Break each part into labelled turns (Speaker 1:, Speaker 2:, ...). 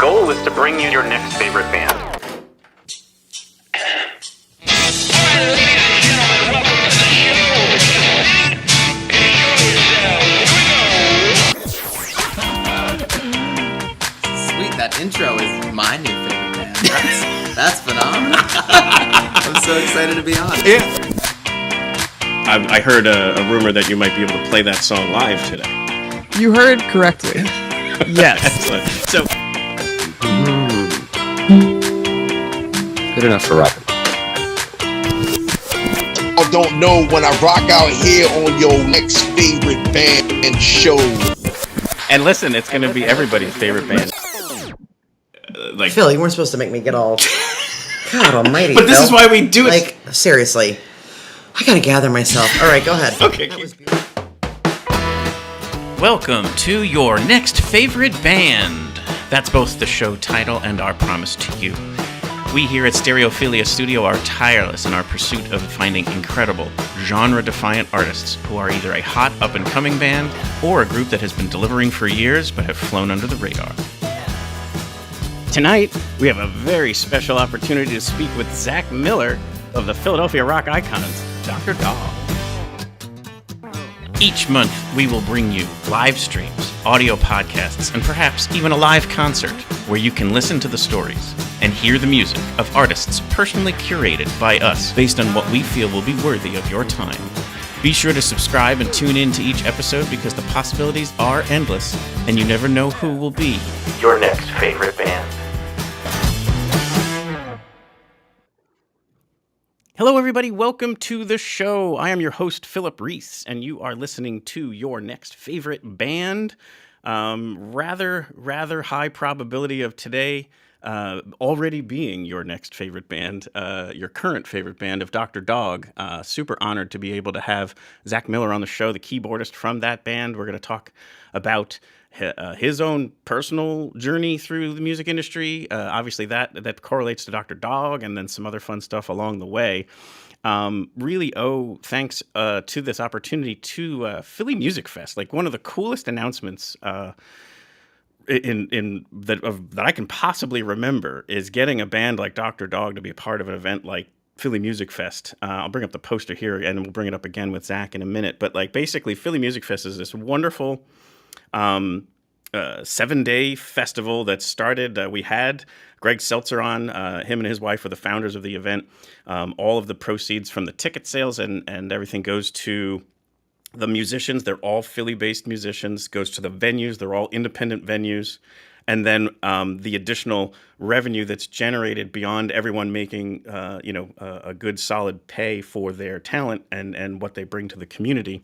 Speaker 1: goal is to bring you your next favorite band.
Speaker 2: Sweet, that intro is my new favorite band. That's phenomenal. I'm so excited to be on.
Speaker 3: Yeah. I heard a rumor that you might be able to play that song live today.
Speaker 4: You heard correctly. Yes.
Speaker 3: Excellent. So,
Speaker 5: good enough for rock.
Speaker 6: I don't know when I rock out here on your next favorite band and show.
Speaker 3: and listen, it's going to be everybody's favorite band.
Speaker 2: Like Phil, you weren't supposed to make me get all. God Almighty!
Speaker 3: But this
Speaker 2: Phil.
Speaker 3: is why we do it.
Speaker 2: Like seriously, I gotta gather myself. All right, go ahead.
Speaker 3: Okay.
Speaker 7: Welcome to your next favorite band. That's both the show title and our promise to you. We here at Stereophilia Studio are tireless in our pursuit of finding incredible, genre-defiant artists who are either a hot up-and-coming band or a group that has been delivering for years but have flown under the radar. Tonight, we have a very special opportunity to speak with Zach Miller of the Philadelphia rock icons, Dr. Dog. Each month, we will bring you live streams, audio podcasts, and perhaps even a live concert where you can listen to the stories and hear the music of artists personally curated by us based on what we feel will be worthy of your time. Be sure to subscribe and tune in to each episode because the possibilities are endless and you never know who will be
Speaker 1: Your next favorite band.
Speaker 7: Hello, everybody. Welcome to the show. I am your host, Philip Reese, and you are listening to your next favorite band. Rather high probability of today already being your next favorite band, your current favorite band of Dr. Dog. Super honored to be able to have Zach Miller on the show, the keyboardist from that band. We're going to talk about his own personal journey through the music industry. Obviously, that correlates to Dr. Dog, and then some other fun stuff along the way. Really owe thanks to this opportunity to Philly Music Fest. Like one of the coolest announcements that I can possibly remember is getting a band like Dr. Dog to be a part of an event like Philly Music Fest. I'll bring up the poster here, and we'll bring it up again with Zach in a minute. But like basically, Philly Music Fest is this wonderful 7-day festival that started. We had Greg Seltzer on. Him and his wife were the founders of the event. All of the proceeds from the ticket sales and everything goes to the musicians. They're all Philly-based musicians. Goes to the venues. They're all independent venues. And then the additional revenue that's generated beyond everyone making, a good solid pay for their talent and what they bring to the community.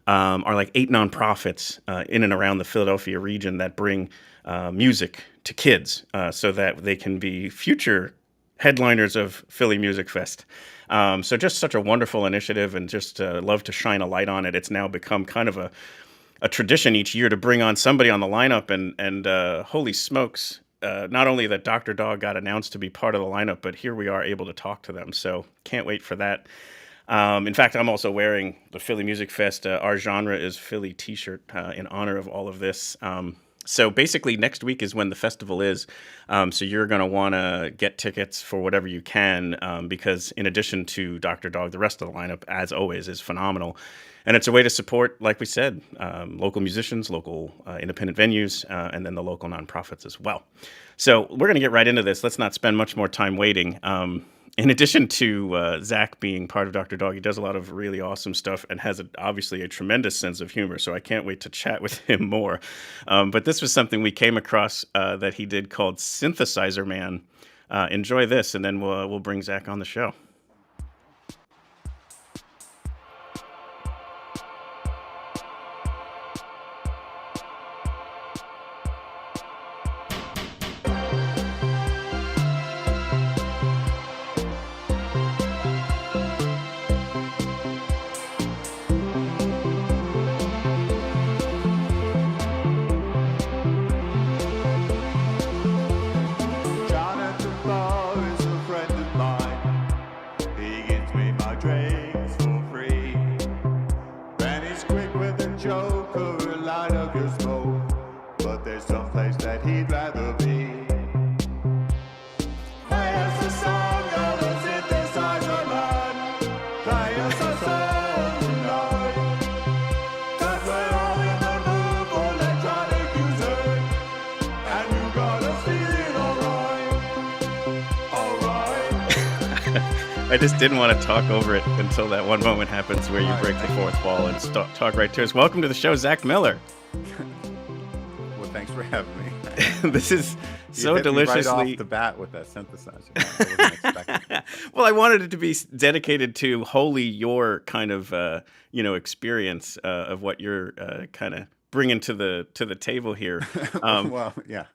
Speaker 7: Are like 8 nonprofits in and around the Philadelphia region that bring music to kids so that they can be future headliners of Philly Music Fest. So just such a wonderful initiative, and just love to shine a light on it. It's now become kind of a tradition each year to bring on somebody on the lineup, and holy smokes, not only that Dr. Dog got announced to be part of the lineup, but here we are able to talk to them. So can't wait for that. In fact, I'm also wearing the Philly Music Fest Our Genre is Philly t-shirt in honor of all of this. So basically next week is when the festival is. So you're going to want to get tickets for whatever you can because in addition to Dr. Dog, the rest of the lineup, as always, is phenomenal. And it's a way to support, like we said, local musicians, local independent venues, and then the local nonprofits as well. So we're going to get right into this. Let's not spend much more time waiting. In addition to Zach being part of Dr. Dog, he does a lot of really awesome stuff and has obviously a tremendous sense of humor, so I can't wait to chat with him more. But this was something we came across that he did called Synthesizer Man. Enjoy this, and then we'll bring Zach on the show. I just didn't want to talk over it until that one moment happens where you break the fourth wall and talk right to us. Welcome to the show, Zach Miller.
Speaker 8: Well, thanks for having me.
Speaker 7: This is so
Speaker 8: You hit me
Speaker 7: deliciously
Speaker 8: right off the bat with that synthesizer. I wasn't expecting it.
Speaker 7: Well, I wanted it to be dedicated to wholly your kind of experience of what you're kind of bringing to the table here.
Speaker 8: Well, yeah.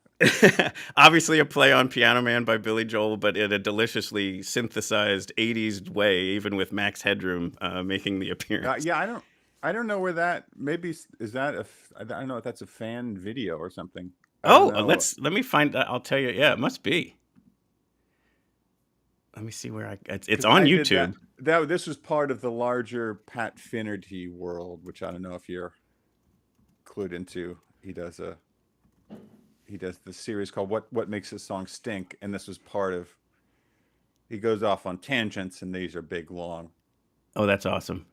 Speaker 7: Obviously, a play on Piano Man by Billy Joel, but in a deliciously synthesized '80s way, even with Max Headroom making the appearance.
Speaker 8: Yeah, I don't know where that. Maybe is that I don't know if that's a fan video or something. I don't know.
Speaker 7: Let me find. I'll tell you. Yeah, it must be. Let me see where it's
Speaker 8: 'Cause
Speaker 7: on
Speaker 8: I did
Speaker 7: YouTube.
Speaker 8: This was part of the larger Pat Finnerty world, which I don't know if you're clued into. He does the series called What Makes This Song Stink, and this was part of. He goes off on tangents, and these are big, long.
Speaker 7: Oh, that's awesome.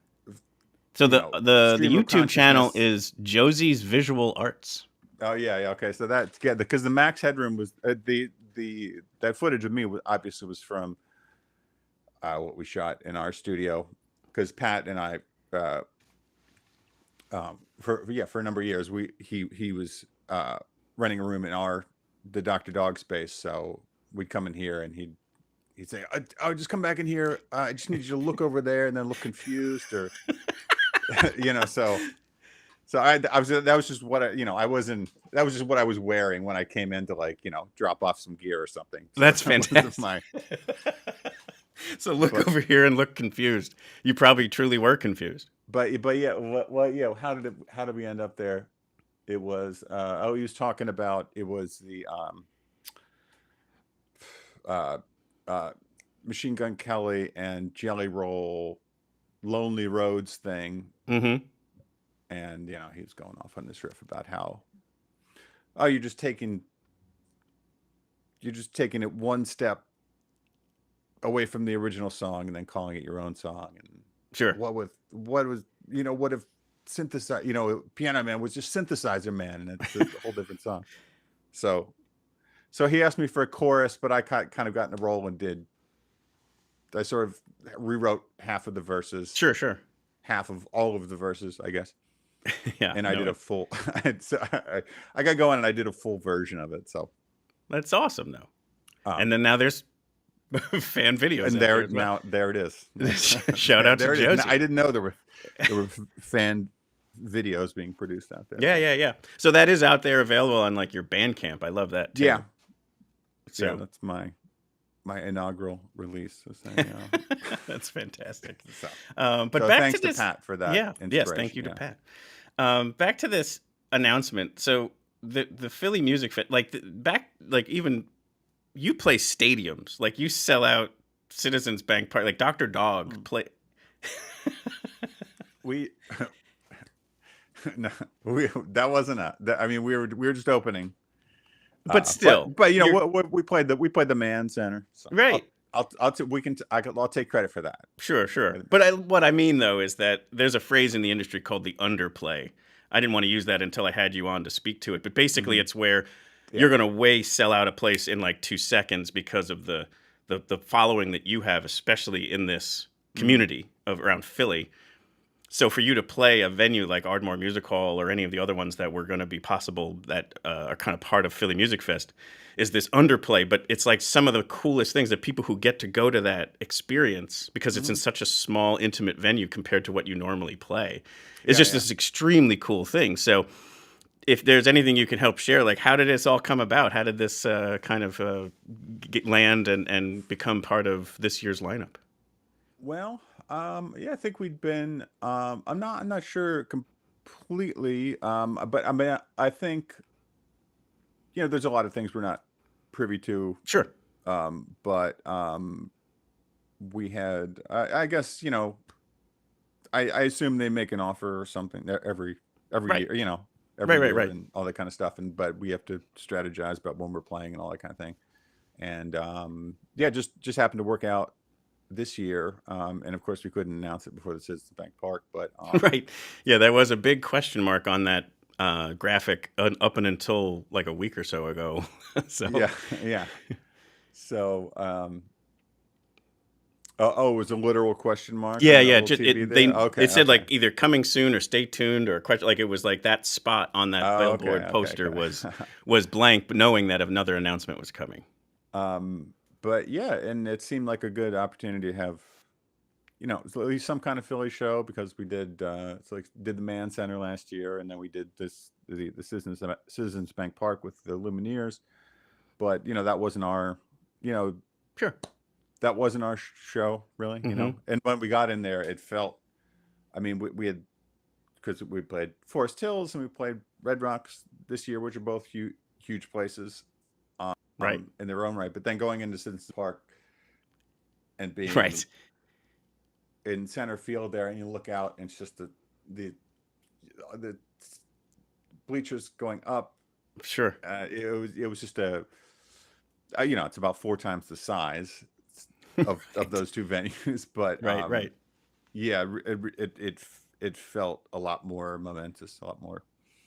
Speaker 7: So the
Speaker 8: stream of
Speaker 7: YouTube channel
Speaker 8: consciousness.
Speaker 7: is Josie's Visual Arts.
Speaker 8: Oh yeah, okay. So that's good because the Max Headroom was that footage of me obviously was from what we shot in our studio because Pat and I for a number of years he was running a room in the Dr. Dog space, so we'd come in here and he'd say, "Oh, just come back in here. I just need you to look over there and then look confused or So that was just what that was just what I was wearing when I came in to drop off some gear or something. So
Speaker 7: That's
Speaker 8: that was
Speaker 7: fantastic. So look over here and look confused. You probably truly were confused.
Speaker 8: But yeah, how did we end up there? It was he was talking about it was the Machine Gun Kelly and Jelly Roll Lonely Roads thing.
Speaker 7: Mm-hmm.
Speaker 8: And he was going off on this riff about how you're just taking it one step away from the original song and then calling it your own song. And
Speaker 7: Sure.
Speaker 8: what if Piano Man was just Synthesizer Man, and it's a whole different song. So he asked me for a chorus, but I kind of got in a role and I sort of rewrote half of the verses.
Speaker 7: Sure.
Speaker 8: Half of all of the verses, I guess.
Speaker 7: Yeah.
Speaker 8: And I did a full. I got going and I did a full version of it. So
Speaker 7: that's awesome, though. And then now there's fan videos.
Speaker 8: And there it is.
Speaker 7: Shout out to Josie.
Speaker 8: I didn't know there were fan videos being produced out there.
Speaker 7: Yeah. So that is out there available on your Bandcamp. I love that too.
Speaker 8: Yeah.
Speaker 7: So
Speaker 8: yeah, that's my inaugural release.
Speaker 7: That's fantastic.
Speaker 8: But
Speaker 7: back
Speaker 8: thanks
Speaker 7: to this,
Speaker 8: Pat for that.
Speaker 7: Yes, thank you to Pat. Back to this announcement. So the Philly Music Fest, even you play stadiums, you sell out Citizens Bank Park, Dr. Dog play.
Speaker 8: That wasn't we were just opening.
Speaker 7: But still,
Speaker 8: but we played the Man Center, so
Speaker 7: right?
Speaker 8: I'll take credit for that.
Speaker 7: Sure. But what I mean though is that there's a phrase in the industry called the underplay. I didn't want to use that until I had you on to speak to it. But basically, it's where you're going to sell out a place in 2 seconds because of the following that you have, especially in this community around Philly. So for you to play a venue like Ardmore Music Hall or any of the other ones that were going to be possible that are kind of part of Philly Music Fest is this underplay. But it's some of the coolest things that people who get to go to that experience, because it's in such a small, intimate venue compared to what you normally play, it's just this extremely cool thing. So if there's anything you can help share, how did this all come about? How did this land and become part of this year's lineup?
Speaker 8: Well, I think we'd been. I'm not sure completely, but I think there's a lot of things we're not privy to.
Speaker 7: Sure.
Speaker 8: But we had. I guess I assume they make an offer or something every
Speaker 7: Right.
Speaker 8: year. Every year
Speaker 7: Right.
Speaker 8: and all that kind of stuff. But we have to strategize about when we're playing and all that kind of thing. And just happened to work out this year, and of course we couldn't announce it before the Citizens Bank Park, but
Speaker 7: right, there was a big question mark on that graphic up and until a week or so ago. So
Speaker 8: yeah. So Oh, it was a literal question mark.
Speaker 7: Yeah,
Speaker 8: on the
Speaker 7: yeah.
Speaker 8: little TV there? Okay,
Speaker 7: It said
Speaker 8: okay.
Speaker 7: like either coming soon or stay tuned or a question. Like it was like that spot on that
Speaker 8: Oh, okay,
Speaker 7: billboard
Speaker 8: okay,
Speaker 7: poster
Speaker 8: okay.
Speaker 7: was blank, but knowing that another announcement was coming.
Speaker 8: But yeah, and it seemed like a good opportunity to have, at least some kind of Philly show because we did did the Man Center last year, and then we did the Citizens Bank Park with the Lumineers. But that wasn't our, you know,
Speaker 7: Sure.
Speaker 8: that wasn't our show really,
Speaker 7: Mhm.
Speaker 8: And when we got in there, it felt, I mean, we had, because we played Forest Hills and we played Red Rocks this year, which are both huge places,
Speaker 7: Right.
Speaker 8: in their own right. But then going into Citizens Park and being
Speaker 7: Right.
Speaker 8: in center field there, and you look out, and it's just the bleachers going up.
Speaker 7: Sure.
Speaker 8: It was just it's about 4 times the size of those two venues, but
Speaker 7: Right. Right.
Speaker 8: yeah, it felt a lot more momentous, a lot more,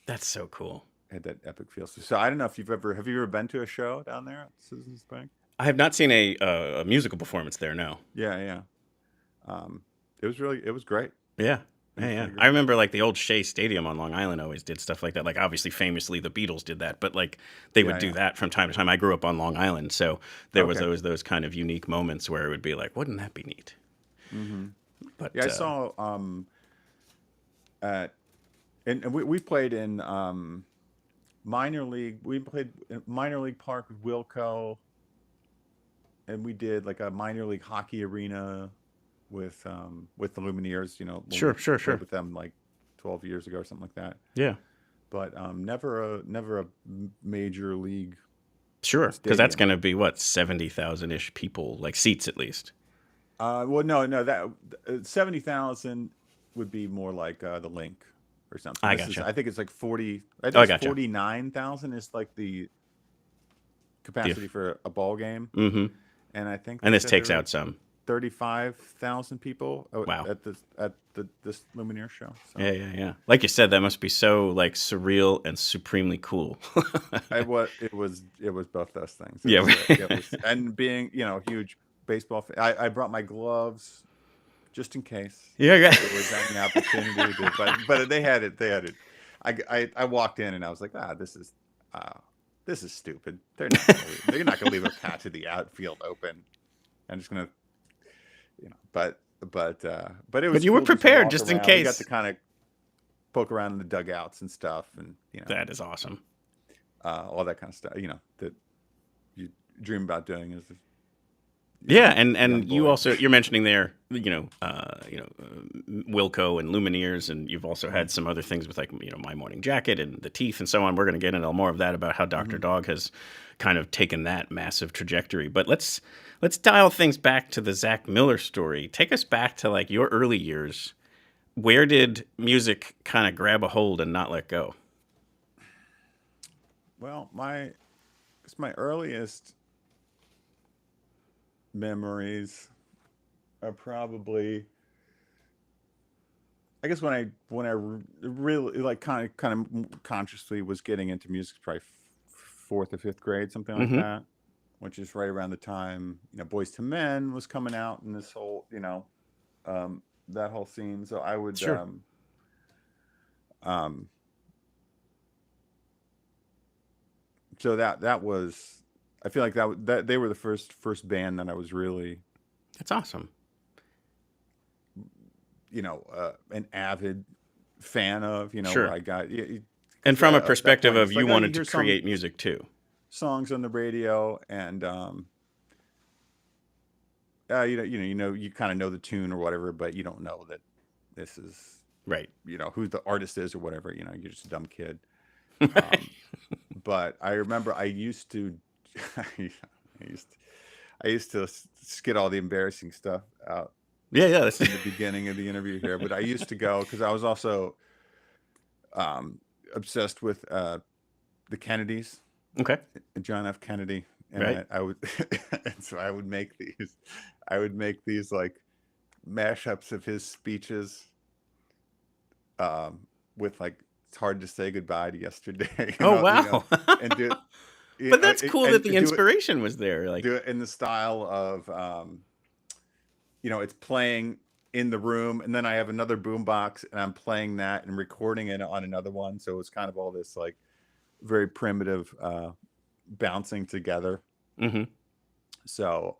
Speaker 7: That's so cool.
Speaker 8: had that epic feel. So I don't know if have you ever been to a show down there at Citizens Bank?
Speaker 7: I have not seen a musical performance there. No.
Speaker 8: Yeah. It was great.
Speaker 7: Yeah.
Speaker 8: It
Speaker 7: Yeah,
Speaker 8: was
Speaker 7: yeah.
Speaker 8: really great.
Speaker 7: I remember like the old Shea Stadium on Long Island always did stuff like that. Like obviously famously the Beatles did that, but like they would do
Speaker 8: Yeah.
Speaker 7: that from time to time. I grew up on Long Island, so there was
Speaker 8: Okay.
Speaker 7: always those kind of unique moments where it would be like, wouldn't that be neat? But
Speaker 8: Yeah, I saw at and we played in minor league. We played in minor league park with Wilco, and we did like a minor league hockey arena with the Lumineers. When
Speaker 7: Sure,
Speaker 8: we
Speaker 7: sure,
Speaker 8: played
Speaker 7: sure.
Speaker 8: with them like 12 years ago or something like that.
Speaker 7: Yeah,
Speaker 8: But never a major league.
Speaker 7: sure. Because that's
Speaker 8: Stadium.
Speaker 7: going to be what 70,000 ish people, like seats at least.
Speaker 8: Well, no, that 70,000 would be more like the Link or something.
Speaker 7: I
Speaker 8: This is-
Speaker 7: gotcha.
Speaker 8: I think it's like 40. I
Speaker 7: Oh, I
Speaker 8: think it's
Speaker 7: gotcha.
Speaker 8: 49,000 is like the capacity for a ball game,
Speaker 7: Mm-hmm.
Speaker 8: and I think
Speaker 7: And
Speaker 8: they
Speaker 7: this
Speaker 8: said
Speaker 7: takes
Speaker 8: there were
Speaker 7: out some.
Speaker 8: 35,000 people
Speaker 7: Wow.
Speaker 8: at this Lumineer show. So
Speaker 7: Yeah, yeah, yeah. Like you said, that must be so like surreal and supremely cool.
Speaker 8: it was both those things.
Speaker 7: Yeah.
Speaker 8: It was, and being a huge baseball fan, I brought my gloves just in case.
Speaker 7: Yeah, yeah.
Speaker 8: There was an opportunity to, but they had it. I walked in and I was like, this is stupid. They're not gonna leave a patch of the outfield open. I'm just gonna, but it was.
Speaker 7: But you were
Speaker 8: cool to
Speaker 7: prepared
Speaker 8: walk
Speaker 7: just in
Speaker 8: around. We got
Speaker 7: case.
Speaker 8: to kind of poke around in the dugouts and stuff, and
Speaker 7: That is awesome.
Speaker 8: all that kind of stuff. That you dream about doing as
Speaker 7: Yeah,
Speaker 8: young
Speaker 7: and you
Speaker 8: boy.
Speaker 7: also you're mentioning there, Wilco and Lumineers, and you've also had some other things with like My Morning Jacket and The Teeth and so on. We're going to get into more of that about how Dr. Dog has kind of taken that massive trajectory. But let's dial things back to the Zach Miller story. Take us back to like your early years. Where did music kind of grab a hold and not let go?
Speaker 8: Well, my earliest memories are probably, I guess, when I really like kind of consciously was getting into music, probably 4th or 5th grade, something like
Speaker 7: Mhm.
Speaker 8: that, which is right around the time Boys to Men was coming out, and this whole that whole scene. So I would
Speaker 7: Sure.
Speaker 8: So that was, I feel like that they were the first band that I was really
Speaker 7: That's awesome.
Speaker 8: an avid fan of.
Speaker 7: Sure.
Speaker 8: Where I got
Speaker 7: And from a
Speaker 8: at that
Speaker 7: perspective
Speaker 8: point,
Speaker 7: of
Speaker 8: it's
Speaker 7: you
Speaker 8: like, oh,
Speaker 7: wanted to
Speaker 8: hear some
Speaker 7: create music too.
Speaker 8: songs on the radio, and you kind of know the tune or whatever, but you don't know that this is
Speaker 7: Right.
Speaker 8: who the artist is or whatever. You're just a dumb kid. But I remember I used to I used to skid all the embarrassing stuff out
Speaker 7: Yeah, yeah. That's
Speaker 8: in the beginning of the interview here, but I used to go because I was also obsessed with the Kennedys,
Speaker 7: okay.
Speaker 8: John F. Kennedy, and
Speaker 7: Right.
Speaker 8: I would, and so I would make these like mashups of his speeches, with like "It's hard to say goodbye to yesterday."
Speaker 7: Oh wow.
Speaker 8: And do it.
Speaker 7: But that's cool that the
Speaker 8: do it-
Speaker 7: inspiration was there. Like,
Speaker 8: do it in the style of it's playing in the room, and then I have another boombox, and I'm playing that and recording it on another one. So it's kind of all this like very primitive bouncing together.
Speaker 7: Mm-hmm.
Speaker 8: So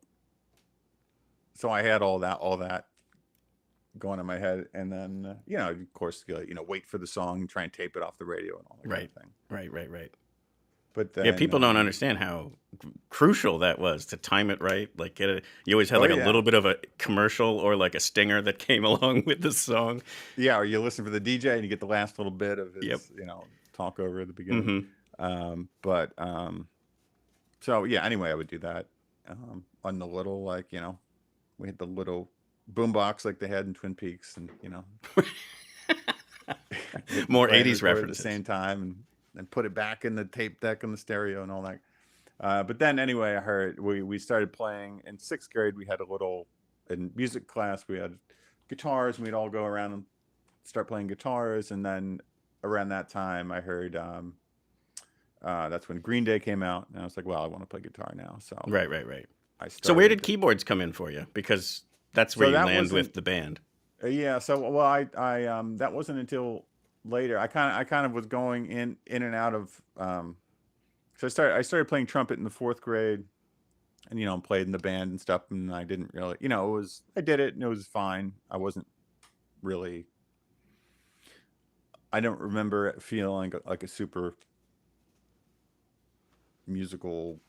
Speaker 8: I had all that going in my head, and then of course, wait for the song, try and tape it off the radio and all that kind of thing.
Speaker 7: Right.
Speaker 8: But then,
Speaker 7: Yeah, people don't understand how crucial that was to time it right. Like, you always had
Speaker 8: Oh,
Speaker 7: like a
Speaker 8: yeah.
Speaker 7: little bit of a commercial or like a stinger that came along with the song.
Speaker 8: Yeah, or you listen for the DJ and you get the last little bit of his,
Speaker 7: Yep.
Speaker 8: talk over at the beginning. So yeah, anyway, I would do that on the little, we had the little boombox like they had in Twin Peaks, and
Speaker 7: More
Speaker 8: play and
Speaker 7: 80s
Speaker 8: record at
Speaker 7: references.
Speaker 8: the same time, and put it back in the tape deck and the stereo and all that. But then anyway, I heard we started playing in 6th grade. We had a little, in music class, we had guitars, and we'd all go around and start playing guitars. And then around that time, I heard that's when Green Day came out, and I was like, well, I want to play guitar now. So
Speaker 7: Right.
Speaker 8: I
Speaker 7: So where did
Speaker 8: started.
Speaker 7: keyboards come in for you? Because that's where
Speaker 8: So
Speaker 7: you
Speaker 8: that
Speaker 7: land
Speaker 8: wasn't-
Speaker 7: with the band.
Speaker 8: Yeah. So well, I that wasn't until later. I kind of was going in and out of. So I started playing trumpet in the 4th grade, and played in the band and stuff. And I didn't really, I did it and it was fine. I wasn't really. I don't remember feeling like a super musical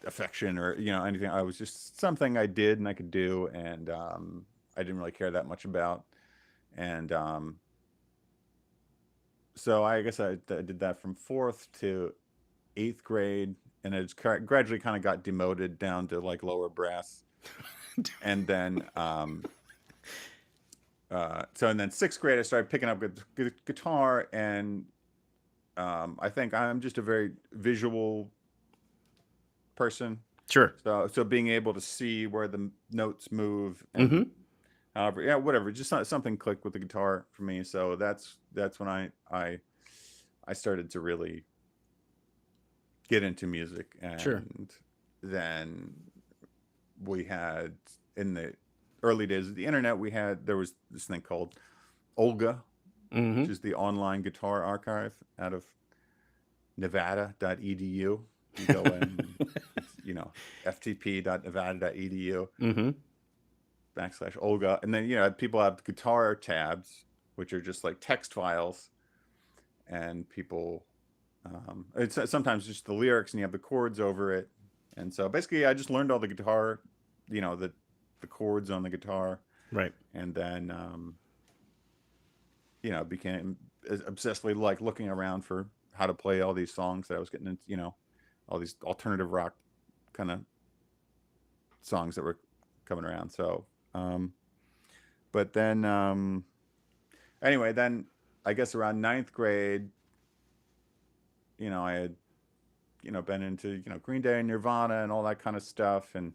Speaker 8: affection or anything. I was just something I did and I could do, and I didn't really care that much about. And so I guess I did that from 4th to 8th grade, and it gradually kind of got demoted down to like lower brass. And then and then 6th grade I started picking up guitar, and I think I'm just a very visual person.
Speaker 7: Sure.
Speaker 8: So being able to see where the notes move, and however, whatever, just something clicked with the guitar for me. So that's when I started to really get into music. And
Speaker 7: Sure.
Speaker 8: then we had, in the early days of the internet, there was this thing called Olga, which is the online guitar archive out of nevada.edu. You go in, ftp.nevada.edu /Olga. And then, people have guitar tabs, which are just like text files, and people, it's sometimes just the lyrics and you have the chords over it. And so basically I just learned all the guitar, the chords on the guitar.
Speaker 7: Right.
Speaker 8: And then, became obsessively like looking around for how to play all these songs that I was getting into, all these alternative rock kind of songs that were coming around. So, but then, anyway, then I guess around 9th grade, I had, been into, Green Day and Nirvana and all that kind of stuff. And,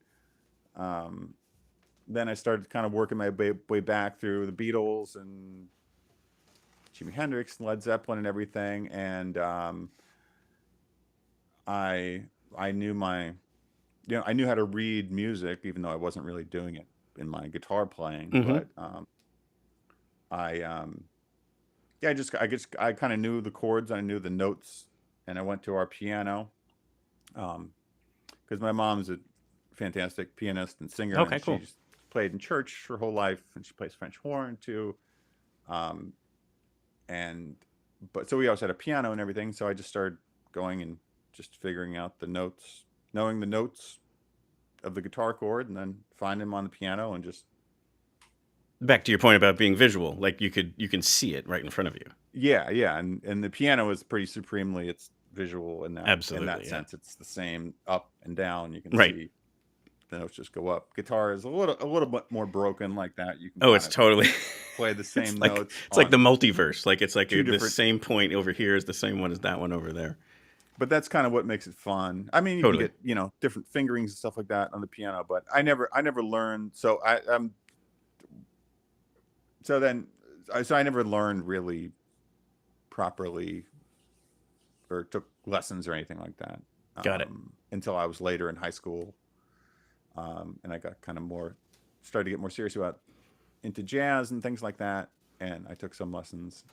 Speaker 8: then I started kind of working my way back through the Beatles and Jimi Hendrix and Led Zeppelin and everything. And, I knew I knew how to read music, even though I wasn't really doing it in my guitar playing. But, I kind of knew the chords, I knew the notes, and I went to our piano, because my mom's a fantastic pianist and singer.
Speaker 7: Okay,
Speaker 8: and
Speaker 7: cool.
Speaker 8: She's played in church her whole life, and she plays French horn too. But so we always had a piano and everything. So I just started going and just figuring out the notes, knowing the notes of the guitar chord, and then find them on the piano and just.
Speaker 7: Back to your point about being visual, like you can see it right in front of you.
Speaker 8: Yeah, and the piano is pretty supremely, it's visual in that
Speaker 7: Absolutely, yeah.
Speaker 8: sense. It's the same up and down. You can
Speaker 7: Right.
Speaker 8: see the notes just go up. Guitar is a little bit more broken like that. You can
Speaker 7: Oh, it's totally
Speaker 8: play the same
Speaker 7: it's like,
Speaker 8: notes.
Speaker 7: It's like the
Speaker 8: on-
Speaker 7: multiverse. Like it's like
Speaker 8: two
Speaker 7: the
Speaker 8: different-
Speaker 7: same point over here is the same one as that one over there.
Speaker 8: But that's kind of what makes it fun. I mean, you
Speaker 7: Totally.
Speaker 8: can get different fingerings and stuff like that on the piano. But I never learned. So I never learned really properly or took lessons or anything like that.
Speaker 7: Got it.
Speaker 8: Until I was later in high school, and I got kind of more started to get more serious about into jazz and things like that, and I took some lessons.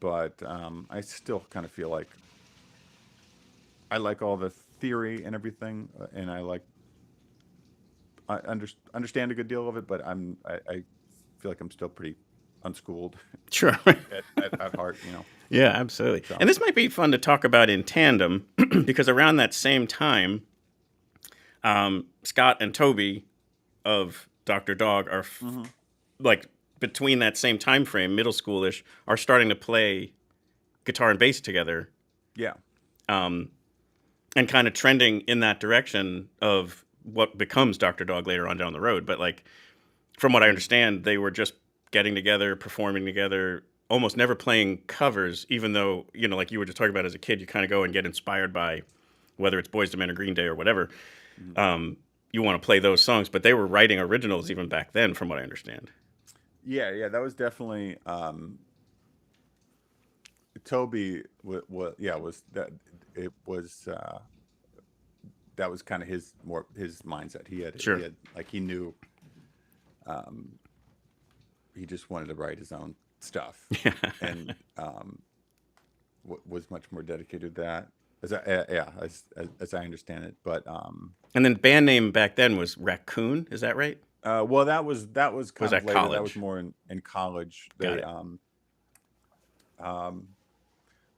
Speaker 8: But I still kind of feel like I like all the theory and everything, and understand a good deal of it, but I feel like I'm still pretty unschooled
Speaker 7: Sure.
Speaker 8: at heart, you know.
Speaker 7: Yeah, absolutely.
Speaker 8: So.
Speaker 7: And this might be fun to talk about in tandem because around that same time, Scott and Toby of Dr. Dog are like between that same time frame, middle schoolish, are starting to play guitar and bass together.
Speaker 8: Yeah.
Speaker 7: And kind of trending in that direction of what becomes Dr. Dog later on down the road. But like, from what I understand, they were just getting together, performing together, almost never playing covers, even though, you know, like you were just talking about as a kid, you kind of go and get inspired by whether it's Boyz II Men or Green Day or whatever. You want to play those songs, but they were writing originals even back then, from what I understand.
Speaker 8: Yeah, that was definitely Toby. Was that it was that was kind of his mindset. He had like he knew he just wanted to write his own stuff, and was much more dedicated to that. As I understand it, but
Speaker 7: and then band name back then was Raccoon. Is that right?
Speaker 8: Well, that was kind
Speaker 7: Was
Speaker 8: of
Speaker 7: that
Speaker 8: later.
Speaker 7: college?
Speaker 8: That was more in college.
Speaker 7: Got
Speaker 8: They
Speaker 7: it.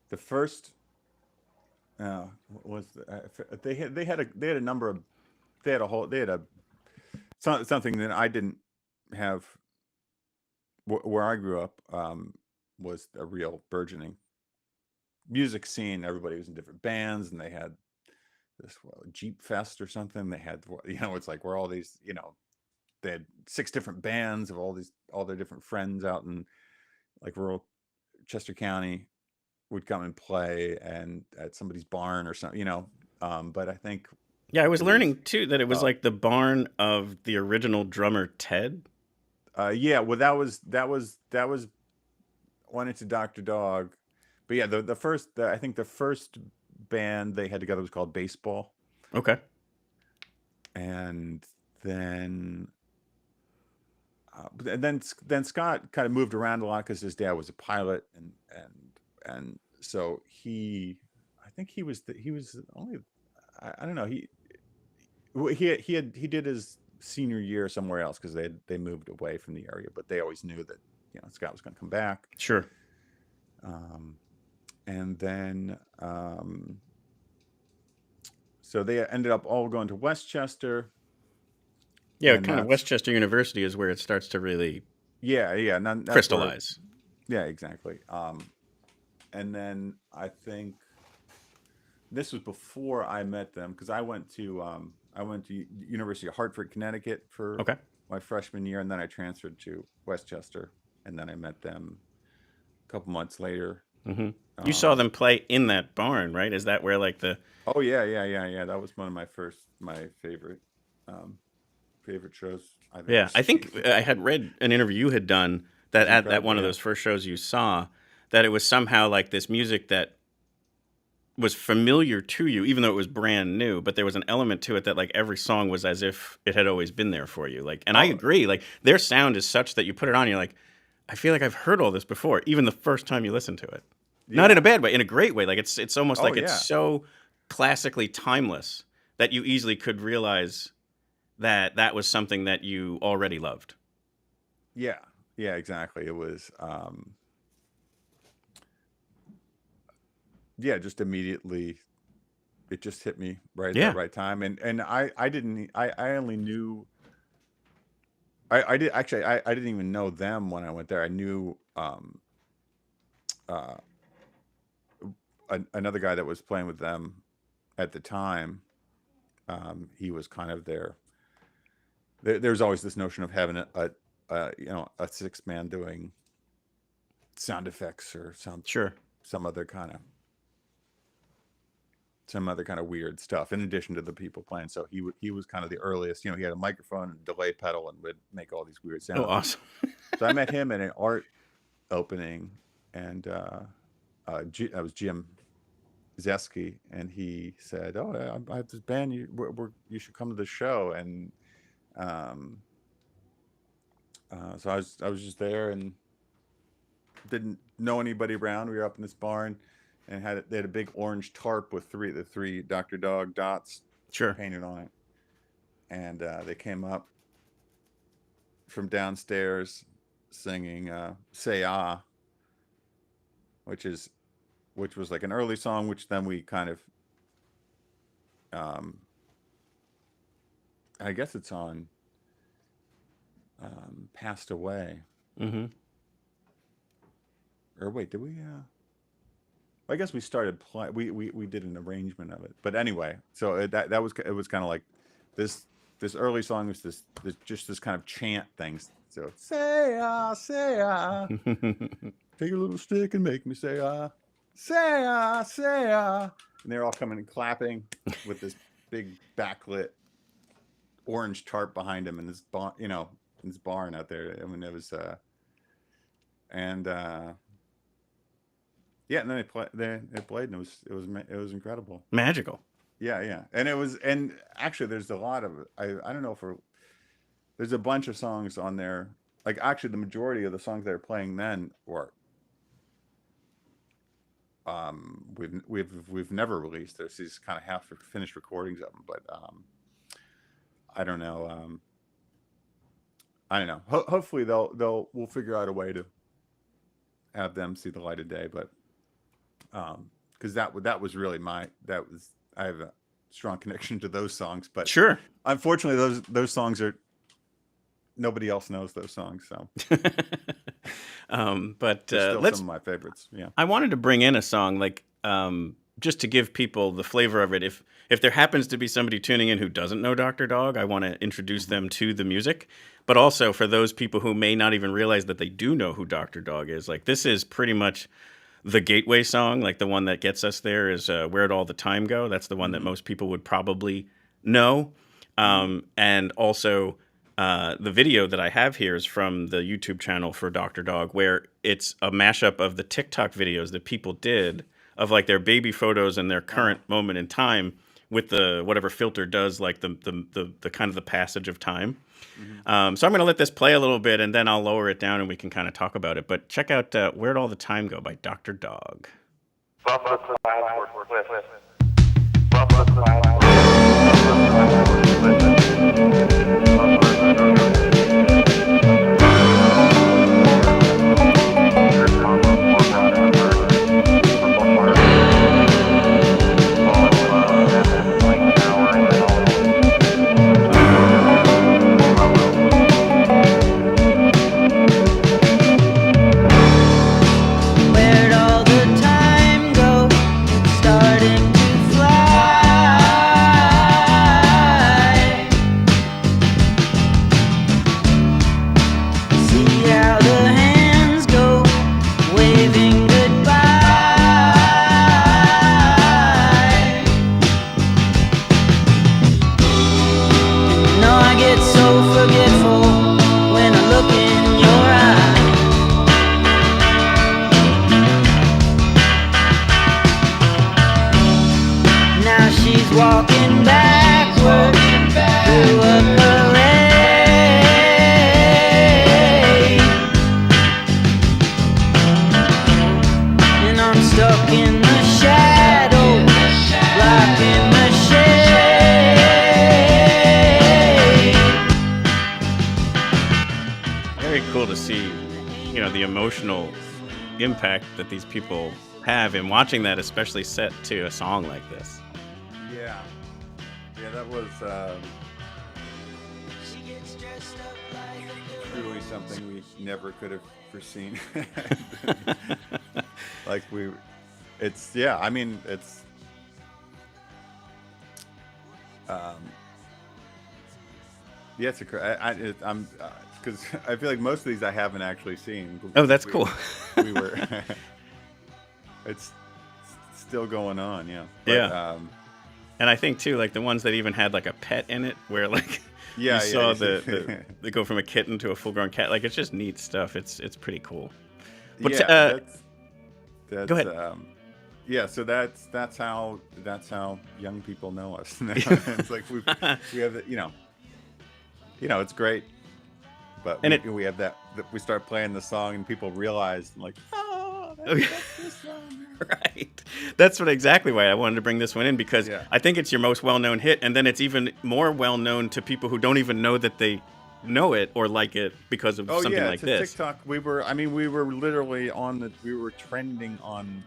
Speaker 8: the first what was they had a number of they had a something that I didn't have where I grew up was a real burgeoning music scene. Everybody was in different bands, and they had this Jeep Fest or something. They had, you know, it's like where all these, you know, they had 6 different bands of all their different friends out in like rural Chester County would come and play and at somebody's barn or something, you know. But I think
Speaker 7: I was learning too that it was like the barn of the original drummer Ted.
Speaker 8: Yeah, well, that was went into Dr. Dog, but yeah, I think the first band they had together was called Baseball.
Speaker 7: Okay.
Speaker 8: And then then Scott kind of moved around a lot because his dad was a pilot, and so I think he was only, I don't know, he did his senior year somewhere else because they moved away from the area, but they always knew that, you know, Scott was going to come back.
Speaker 7: Sure.
Speaker 8: And then so they ended up all going to Westchester.
Speaker 7: Yeah, kind of Westchester University is where it starts to really
Speaker 8: crystallize.
Speaker 7: Where,
Speaker 8: yeah, exactly. And then I think this was before I met them because I went to University of Hartford, Connecticut for my freshman year, and then I transferred to Westchester, and then I met them a couple months later.
Speaker 7: Mm-hmm. You saw them play in that barn, right? Is that where like the?
Speaker 8: Oh yeah. That was one of my favorite shows.
Speaker 7: I think I had read an interview you had done that at that one of those first shows you saw, that it was somehow like this music that was familiar to you, even though it was brand new, but there was an element to it that like every song was as if it had always been there for you. Like, and I agree, like their sound is such that you put it on, and you're like, I feel like I've heard all this before, even the first time you listen to it. Yeah. Not in a bad way, in a great way. Like it's almost like it's so classically timeless that you easily could realize that was something that you already loved.
Speaker 8: Yeah, exactly. It was, just immediately, it just hit me right at the right time. And I only knew, I didn't even know them when I went there. I knew another guy that was playing with them at the time. He was kind of there's always this notion of having a 6-man doing sound effects or some other kind of weird stuff in addition to the people playing. So he was kind of the earliest. You know, he had a microphone and delay pedal and would make all these weird sounds.
Speaker 7: Oh, awesome!
Speaker 8: So I met him at an art opening, and that was Jim Zeski, and he said, "Oh, I have this band. You should come to the show." And So I was just there and didn't know anybody around. We were up in this barn and they had a big orange tarp with the three Dr. Dog dots
Speaker 7: Sure.
Speaker 8: painted on it. And they came up from downstairs singing Say Ah, which was like an early song, which then we kind of I guess it's on Passed Away.
Speaker 7: Mm-hmm.
Speaker 8: Or wait, did we I guess we started we did an arrangement of it. But anyway, so it was kind of like this early song was this kind of chant thing. So say ah, take a little stick and make me say ah, say ah, say ah. And they're all coming and clapping with this big backlit orange tarp behind him in this barn, in this barn out there. I mean, it was yeah, and then they played, and it was incredible,
Speaker 7: Magical.
Speaker 8: yeah, and actually there's a lot of I don't know if there's a bunch of songs on there. Like actually, the majority of the songs they were playing then were we've never released. There's these kind of half finished recordings of them, but I don't know. I don't know. Hopefully we'll figure out a way to have them see the light of day, but because that was really I have a strong connection to those songs, but
Speaker 7: Sure.
Speaker 8: Unfortunately those songs are nobody else knows those songs, so
Speaker 7: But
Speaker 8: still
Speaker 7: let's.
Speaker 8: some of my favorites. Yeah.
Speaker 7: I wanted to bring in a song like just to give people the flavor of it. If there happens to be somebody tuning in who doesn't know Dr. Dog, I want to introduce them to the music. But also for those people who may not even realize that they do know who Dr. Dog is, like this is pretty much the gateway song. Like the one that gets us there is Where'd All the Time Go? That's the one that most people would probably know. And also the video that I have here is from the YouTube channel for Dr. Dog, where it's a mashup of the TikTok videos that people did of like their baby photos and their current moment in time with the whatever filter does like the kind of the passage of time. So I'm going to let this play a little bit and then I'll lower it down and we can kind of talk about it. But check out Where'd All the Time Go by Dr. Dog.
Speaker 9: Where'd all the time go? It's starting to fly. See how the hands go, waving goodbye. No, I get so forgetful when I look in your eyes. Now she's walking backward through a parade, and I'm stuck in the shadow, blocking the shade.
Speaker 7: Very cool to see, the emotional impact that these people have in watching that, especially set to a song like this.
Speaker 8: Yeah, that was truly something we never could have foreseen. Like it's I'm because I feel like most of these I haven't actually seen.
Speaker 7: Oh, that's cool.
Speaker 8: We were, it's still going on, yeah. But,
Speaker 7: Yeah. And I think too, like the ones that even had like a pet in it, where like you saw they go from a kitten to a full-grown cat. Like it's just neat stuff. It's pretty cool. But
Speaker 8: that's
Speaker 7: go ahead.
Speaker 8: Yeah, so that's how young people know us now. It's like we have it's great. But
Speaker 7: And
Speaker 8: we have that we start playing the song and people realize like, oh, that's this song.
Speaker 7: Right. That's exactly why I wanted to bring this one in, because
Speaker 8: Yeah.
Speaker 7: I think it's your most well-known hit, and then it's even more well-known to people who don't even know that they know it or like it because of something like
Speaker 8: to
Speaker 7: this.
Speaker 8: TikTok, we were literally we were trending on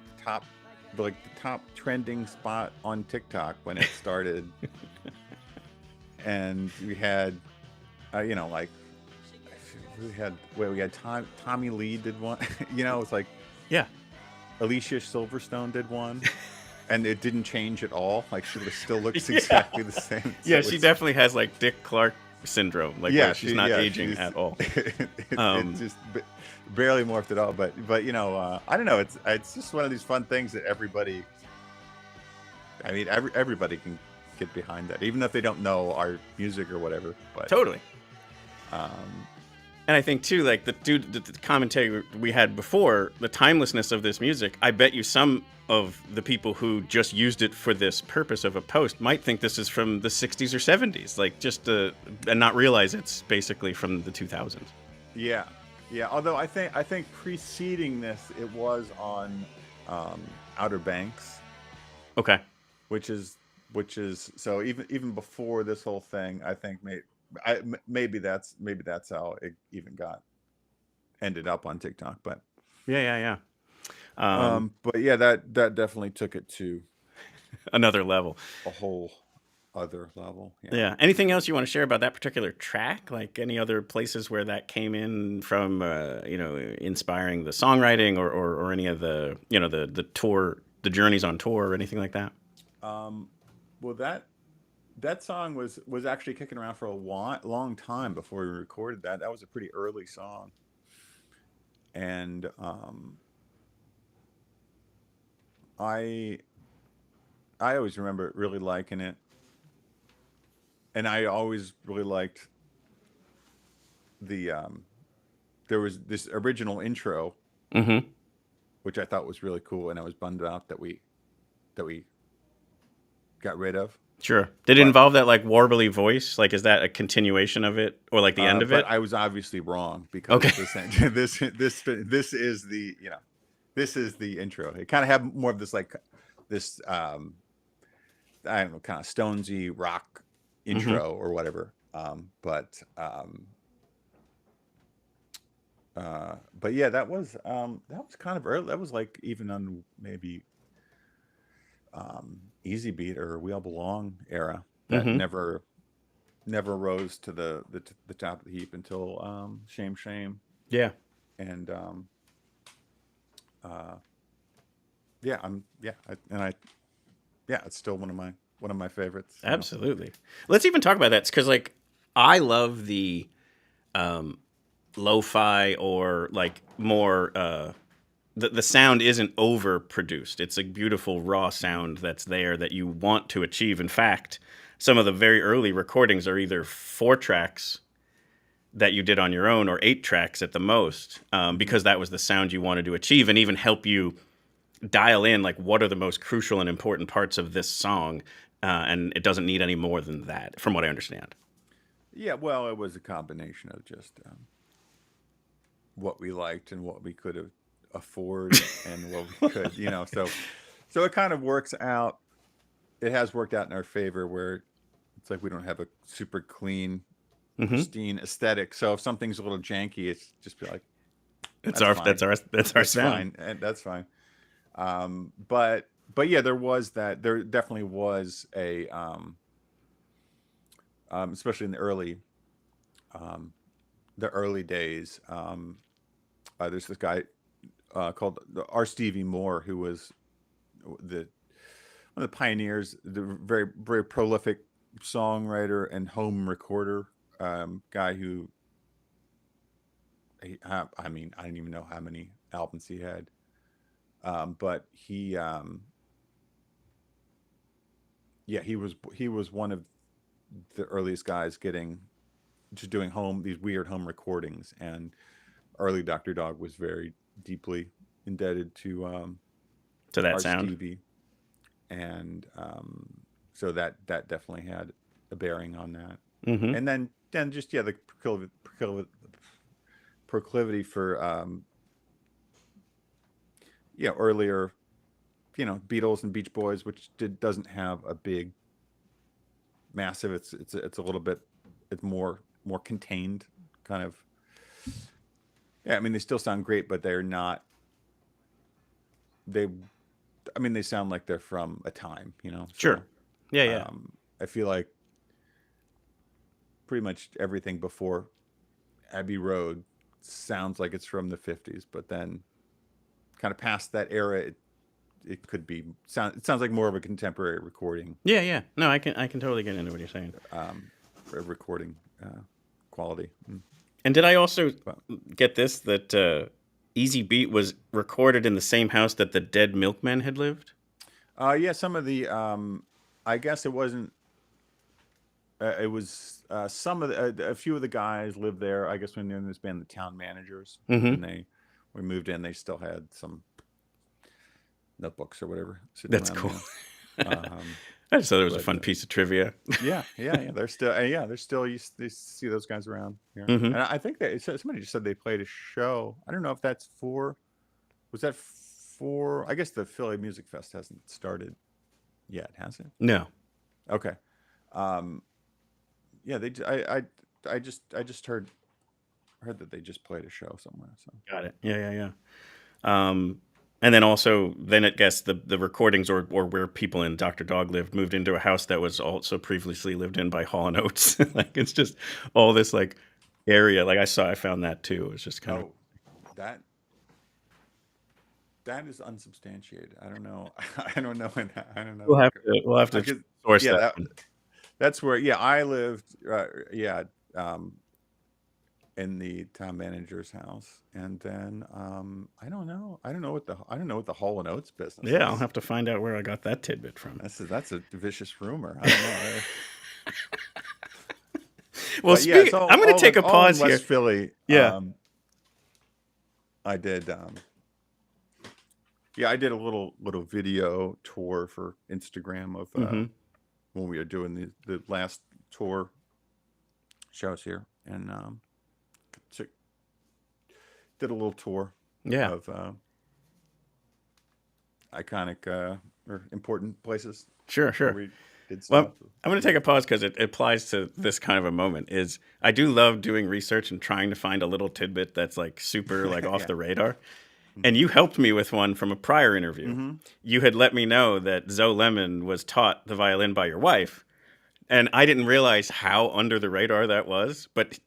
Speaker 8: the top trending spot on TikTok when it started. And we had, we had Tommy Lee did one, it's like,
Speaker 7: Yeah.
Speaker 8: Alicia Silverstone did one, and it didn't change at all. Like she still looks exactly the same. So
Speaker 7: Yeah, she definitely has like Dick Clark syndrome. Like where she's not aging at all.
Speaker 8: It just barely morphed at all. But I don't know. It's just one of these fun things that everybody. I mean, everybody can get behind that, even if they don't know our music or whatever. But
Speaker 7: Totally. And I think too, like the commentary we had before, the timelessness of this music. I bet you some of the people who just used it for this purpose of a post might think this is from the 60s or 70s, like and not realize it's basically from the 2000s.
Speaker 8: Yeah. Although I think preceding this, it was on Outer Banks.
Speaker 7: Okay.
Speaker 8: Which is so even before this whole thing, I think maybe that's how it even ended up on TikTok. But
Speaker 7: Yeah.
Speaker 8: but yeah, that definitely took it to
Speaker 7: another level,
Speaker 8: a whole other level.
Speaker 7: Yeah. Anything else you want to share about that particular track? Like any other places where that came in from, inspiring the songwriting or any of the, the tour, the journeys on tour or anything like that?
Speaker 8: Well, that song was actually kicking around for a long time before we recorded that. That was a pretty early song, and I always remember really liking it, and I always really liked the there was this original intro, which I thought was really cool, and I was bummed out that we got rid of.
Speaker 7: Sure. Did it involve that like warbly voice? Like, is that a continuation of it, or like the end of it?
Speaker 8: But I was obviously wrong because this is the this is the intro. It kind of had more of this I don't know, kind of Stonesy rock intro or whatever. But yeah, that was kind of early. That was like even on maybe Easy Beat or We All Belong era that never rose to the top of the heap until Shame.
Speaker 7: Yeah.
Speaker 8: And it's still one of my favorites.
Speaker 7: Absolutely. Let's even talk about that, because like I love the lo-fi or like more the sound isn't overproduced. It's a beautiful raw sound that's there that you want to achieve. In fact, some of the very early recordings are either 4 tracks that you did on your own or 8 tracks at the most, because that was the sound you wanted to achieve, and even help you dial in like what are the most crucial and important parts of this song, and it doesn't need any more than that, from what I understand.
Speaker 8: Yeah, well, it was a combination of just what we liked and what we could afford and what we could, so it kind of works out. It has worked out in our favor, where it's like we don't have a super clean, pristine aesthetic. So if something's a little janky, it's just be like, that's our sound, fine, and that's fine. But yeah, there definitely was a especially in the early days. There's this guy called R. Stevie Moore, who was one of the pioneers, the very, very prolific songwriter and home recorder guy who, I mean, I don't even know how many albums he had. But he was one of the earliest guys doing these weird home recordings, and early Dr. Dog was very deeply indebted to
Speaker 7: that sound.
Speaker 8: Stevie. And so that definitely had a bearing on that. And then then just the proclivity for earlier Beatles and Beach Boys, which doesn't have a big massive. It's a little bit, it's more contained kind of. Yeah, I mean they still sound great, but they're not. They sound like they're from a time,
Speaker 7: Sure.
Speaker 8: So,
Speaker 7: Yeah.
Speaker 8: I feel like pretty much everything before Abbey Road sounds like it's from the 50s, but then kind of past that era, it could be it sounds like more of a contemporary recording.
Speaker 7: Yeah. No, I can totally get into what you're saying.
Speaker 8: Recording quality.
Speaker 7: And did I also get this, that Easy Beat was recorded in the same house that the Dead Milkmen had lived?
Speaker 8: Yeah, some of the I guess it wasn't. It was some of a few of the guys lived there. I guess when they're in this band, the Town Managers, and we moved in, they still had some notebooks or whatever sitting
Speaker 7: That's
Speaker 8: around
Speaker 7: cool.
Speaker 8: there.
Speaker 7: I just thought it was a fun piece of trivia.
Speaker 8: Yeah. They're still you see those guys around here.
Speaker 7: Mhm.
Speaker 8: And I think that somebody just said they played a show. I don't know if that's was that for? I guess the Philly Music Fest hasn't started yet, has it?
Speaker 7: No.
Speaker 8: Okay. Yeah, I just heard that they just played a show somewhere. So
Speaker 7: Got it. Yeah. And then also, I guess the recordings or where people in Dr. Dog lived moved into a house that was also previously lived in by Hall & Oates. Like, it's just all this like area. Like I found that too. It was just kind of
Speaker 8: that is unsubstantiated. I don't know. I don't know.
Speaker 7: We'll have to source that.
Speaker 8: That's where I lived. In the town manager's house, and then I don't know what the Hall and Oates business.
Speaker 7: Yeah,
Speaker 8: is.
Speaker 7: I'll have to find out where I got that tidbit from.
Speaker 8: That's a vicious rumor. I don't know.
Speaker 7: Well, I'm going to take a pause
Speaker 8: in
Speaker 7: here.
Speaker 8: West Philly.
Speaker 7: Yeah,
Speaker 8: I did. I did a little video tour for Instagram of when we were doing the last tour shows here, and did a little tour of iconic or important places.
Speaker 7: Sure.
Speaker 8: We did
Speaker 7: well, I'm going to take a pause because it applies to this kind of a moment. Is I do love doing research and trying to find a little tidbit that's like super like off the radar. And you helped me with one from a prior interview. You had let me know that Zoe Lemon was taught the violin by your wife. And I didn't realize how under the radar that was. But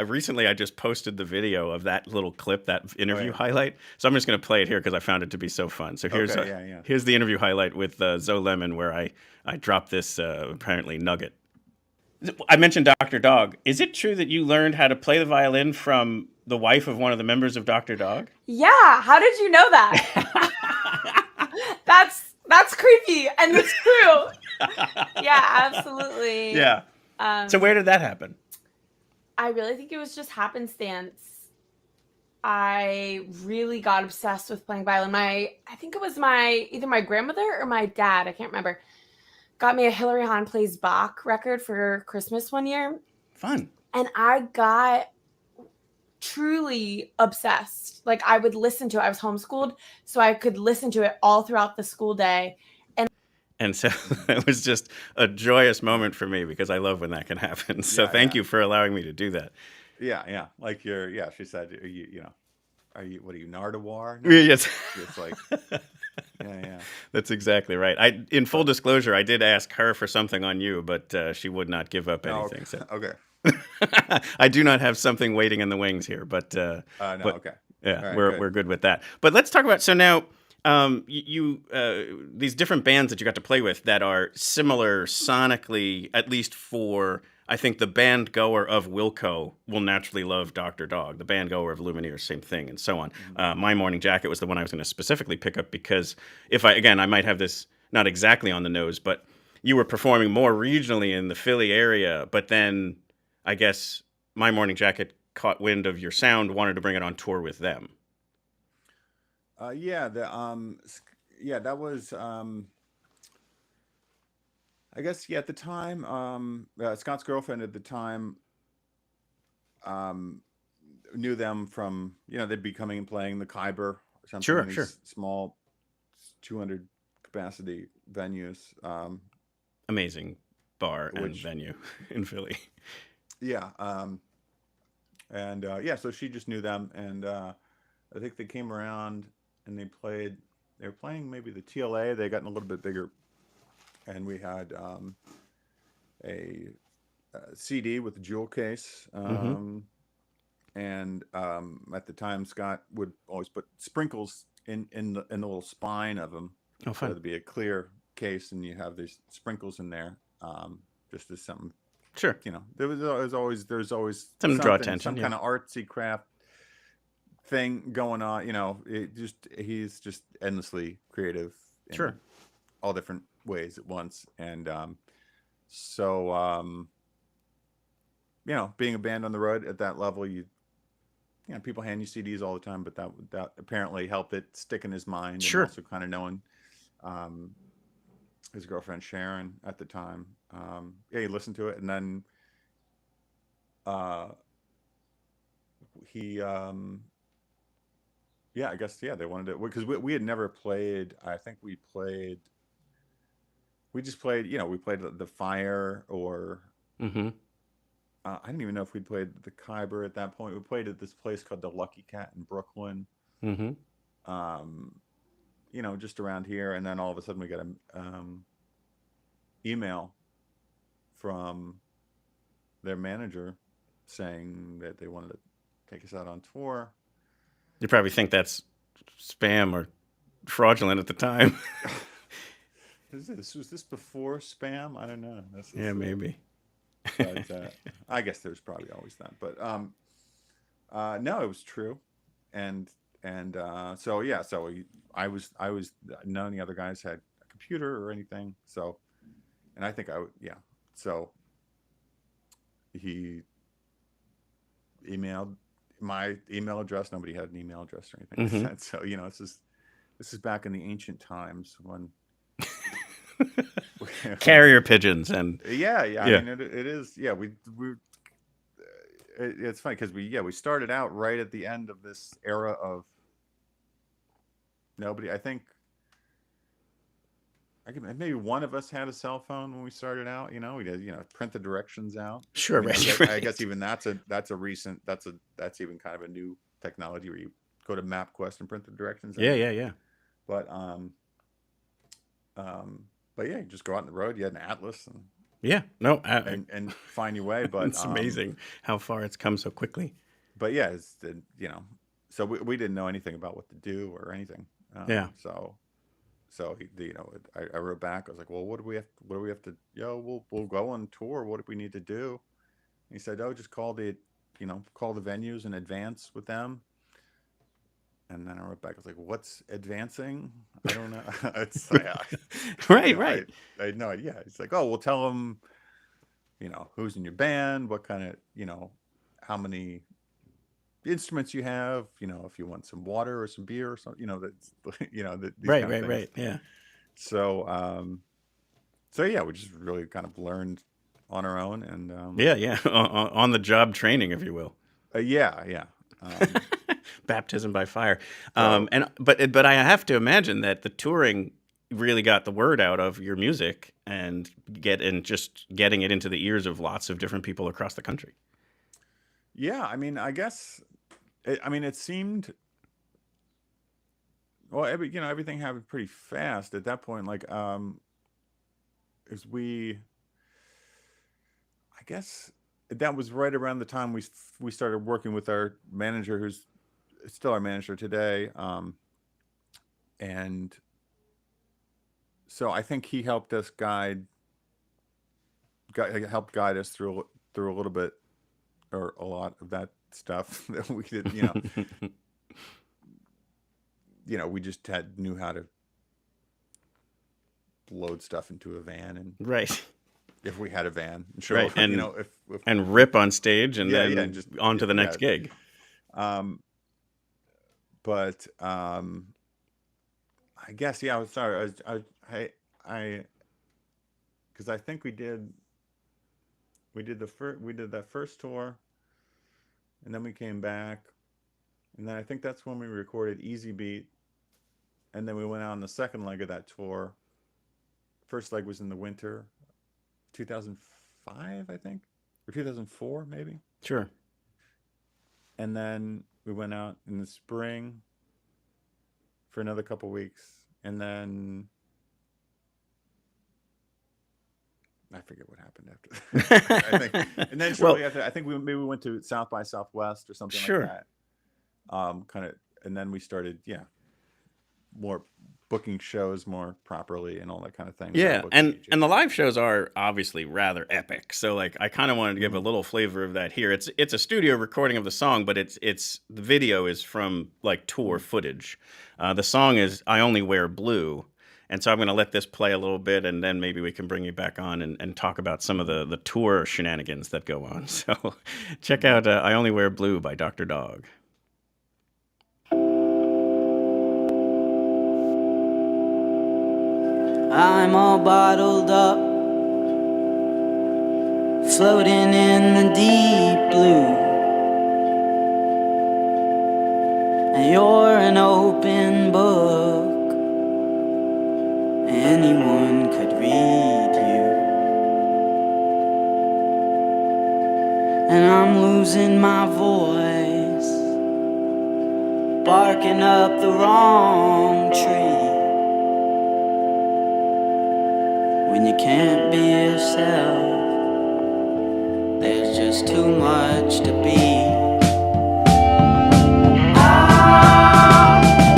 Speaker 7: recently I just posted the video of that little clip, that interview highlight. So I'm just going to play it here because I found it to be so fun. So here's here's the interview highlight with Zoe Lemon where I dropped this apparently nugget. I mentioned Dr. Dog. Is it true that you learned how to play the violin from the wife of one of the members of Dr. Dog?
Speaker 10: Yeah. How did you know that? That's creepy, and it's true. Yeah, absolutely.
Speaker 7: Yeah. So where did that happen?
Speaker 10: I really think it was just happenstance. I really got obsessed with playing violin. I think it was either my grandmother or my dad, I can't remember, got me a Hilary Hahn Plays Bach record for Christmas one year.
Speaker 7: Fun.
Speaker 10: And I got truly obsessed. Like, I would listen to it. I was homeschooled, so I could listen to it all throughout the school day.
Speaker 7: And so it was just a joyous moment for me because I love when that can happen. So thank you for allowing me to do that.
Speaker 8: Yeah. Like she said, what are you, Nardewar?
Speaker 7: Yes.
Speaker 8: It's like, yeah.
Speaker 7: That's exactly right. In full disclosure, I did ask her for something on you, but she would not give up anything. So.
Speaker 8: Okay.
Speaker 7: I do not have something waiting in the wings here, but
Speaker 8: okay.
Speaker 7: Yeah,
Speaker 8: right,
Speaker 7: we're good with that. But let's talk about, so now these different bands that you got to play with that are similar sonically, at least for, I think the band goer of Wilco will naturally love Dr. Dog. The band goer of Lumineers, same thing, and so on. My Morning Jacket was the one I was going to specifically pick up because I might have this not exactly on the nose, but you were performing more regionally in the Philly area, but then I guess My Morning Jacket caught wind of your sound, wanted to bring it on tour with them.
Speaker 8: That was I guess at the time Scott's girlfriend at the time knew them from, they'd be coming and playing the Khyber or something.
Speaker 7: Sure,
Speaker 8: These
Speaker 7: sure.
Speaker 8: small 200 capacity venues.
Speaker 7: Amazing bar and
Speaker 8: Which-
Speaker 7: venue in Philly.
Speaker 8: Yeah. So she just knew them. And I think they came around and they were playing maybe the TLA. They gotten a little bit bigger. And we had a CD with a jewel case. And at the time, Scott would always put sprinkles in the little spine of them.
Speaker 7: Oh,
Speaker 8: So
Speaker 7: fun.
Speaker 8: it'd be a clear case, and you have these sprinkles in there, just as something.
Speaker 7: Sure.
Speaker 8: There's always
Speaker 7: Something to draw attention,
Speaker 8: some kind of artsy craft thing going on. He's just endlessly creative. In
Speaker 7: Sure.
Speaker 8: all different ways at once, and being a band on the road at that level, people hand you CDs all the time, but that apparently helped it stick in his mind.
Speaker 7: Sure.
Speaker 8: And also kind of knowing his girlfriend Sharon at the time. He listened to it, and then he I guess they wanted it because we had never played. I think we just played, we played the Fire, or I didn't even know if we'd played the Khyber at that point. We played at this place called the Lucky Cat in Brooklyn. Just around here, and then all of a sudden we got an email from their manager saying that they wanted to take us out on tour.
Speaker 7: You probably think that's spam or fraudulent at the time.
Speaker 8: Was this before spam? I don't know.
Speaker 7: Maybe.
Speaker 8: But I guess there's probably always that. But no, it was true, and so I was none of the other guys had a computer or anything. So, and I think so he emailed my email address. Nobody had an email address or anything like that. So this is back in the ancient times when.
Speaker 7: Carrier pigeons and
Speaker 8: I mean it is. It's funny because we started out right at the end of this era of nobody. I think maybe one of us had a cell phone when we started out. We did print the directions out.
Speaker 7: Sure, right.
Speaker 8: I guess even that's a recent that's even kind of a new technology where you go to MapQuest and print the directions out.
Speaker 7: Yeah.
Speaker 8: But you just go out on the road. You had an atlas and and find your way. But
Speaker 7: it's amazing how far it's come so quickly.
Speaker 8: But so we didn't know anything about what to do or anything. So I wrote back. I was like, well, what do we have to? We'll go on tour. What do we need to do? And he said, just call the venues in advance with them. And then I wrote back. I was like, "What's advancing? I don't know." It's like,
Speaker 7: right.
Speaker 8: I had no idea. It's like, "Oh, we'll tell them, who's in your band, what kind of, how many instruments you have, if you want some water or some beer or something, that's,
Speaker 7: Right. Yeah.
Speaker 8: So, we just really kind of learned on our own, and
Speaker 7: on the job training, if you will.
Speaker 8: Yeah.
Speaker 7: Baptism by fire. But I have to imagine that the touring really got the word out of your music and just getting it into the ears of lots of different people across the country.
Speaker 8: Yeah, I mean, I guess, it seemed, well, everything happened pretty fast at that point. Like, I guess that was right around the time we started working with our manager, who's still our manager today, and so I think he helped us guide us through a little bit or a lot of that stuff that we did. We just knew how to load stuff into a van, and
Speaker 7: right.
Speaker 8: If we had a van, sure,
Speaker 7: right, and
Speaker 8: if
Speaker 7: and rip on stage and then
Speaker 8: and just
Speaker 7: on to the next gig.
Speaker 8: But I guess I was sorry. Because I think we did that first tour, and then we came back, and then I think that's when we recorded Easy Beat, and then we went out on the second leg of that tour. First leg was in the winter, 2005, I think, or 2004 maybe.
Speaker 7: Sure.
Speaker 8: And then we went out in the spring for another couple weeks, and then I forget what happened after that. I think, and then shortly after, I think we went to South by Southwest or something
Speaker 7: Sure.
Speaker 8: like that. Kind of, and then we started, more booking shows more properly and all that kind of thing.
Speaker 7: Yeah, and the live shows are obviously rather epic. So like, I kind of wanted to give a little flavor of that here. It's a studio recording of the song, but it's the video is from like tour footage. The song is "I Only Wear Blue." And so I'm going to let this play a little bit, and then maybe we can bring you back on and talk about some of the tour shenanigans that go on. So check out "I Only Wear Blue" by Dr. Dog.
Speaker 9: I'm all bottled up, floating in the deep blue, and you're an open book, anyone could read you, and I'm losing my voice, barking up the wrong tree. When you can't be yourself, there's just too much to be.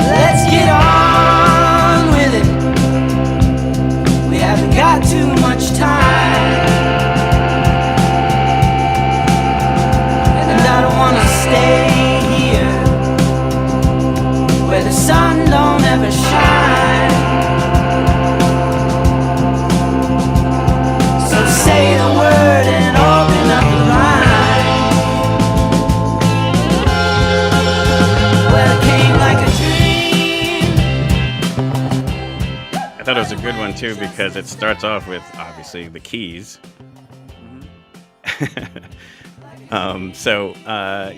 Speaker 9: Let's get on with it. We haven't got too much time, and I don't wanna stay here where the sun don't ever shine. Say the word and open up the line. Well, it came like a dream.
Speaker 7: I thought it was a good one too because it starts off with obviously the keys.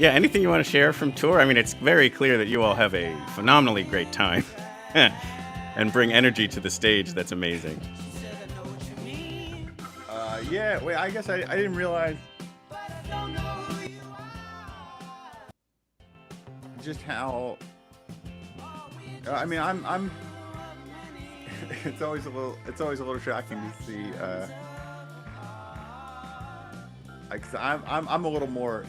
Speaker 7: Anything you want to share from tour? I mean, it's very clear that you all have a phenomenally great time and bring energy to the stage. That's amazing.
Speaker 8: I guess I didn't realize just how. I mean, I'm. It's always a little shocking to see. I'm a little more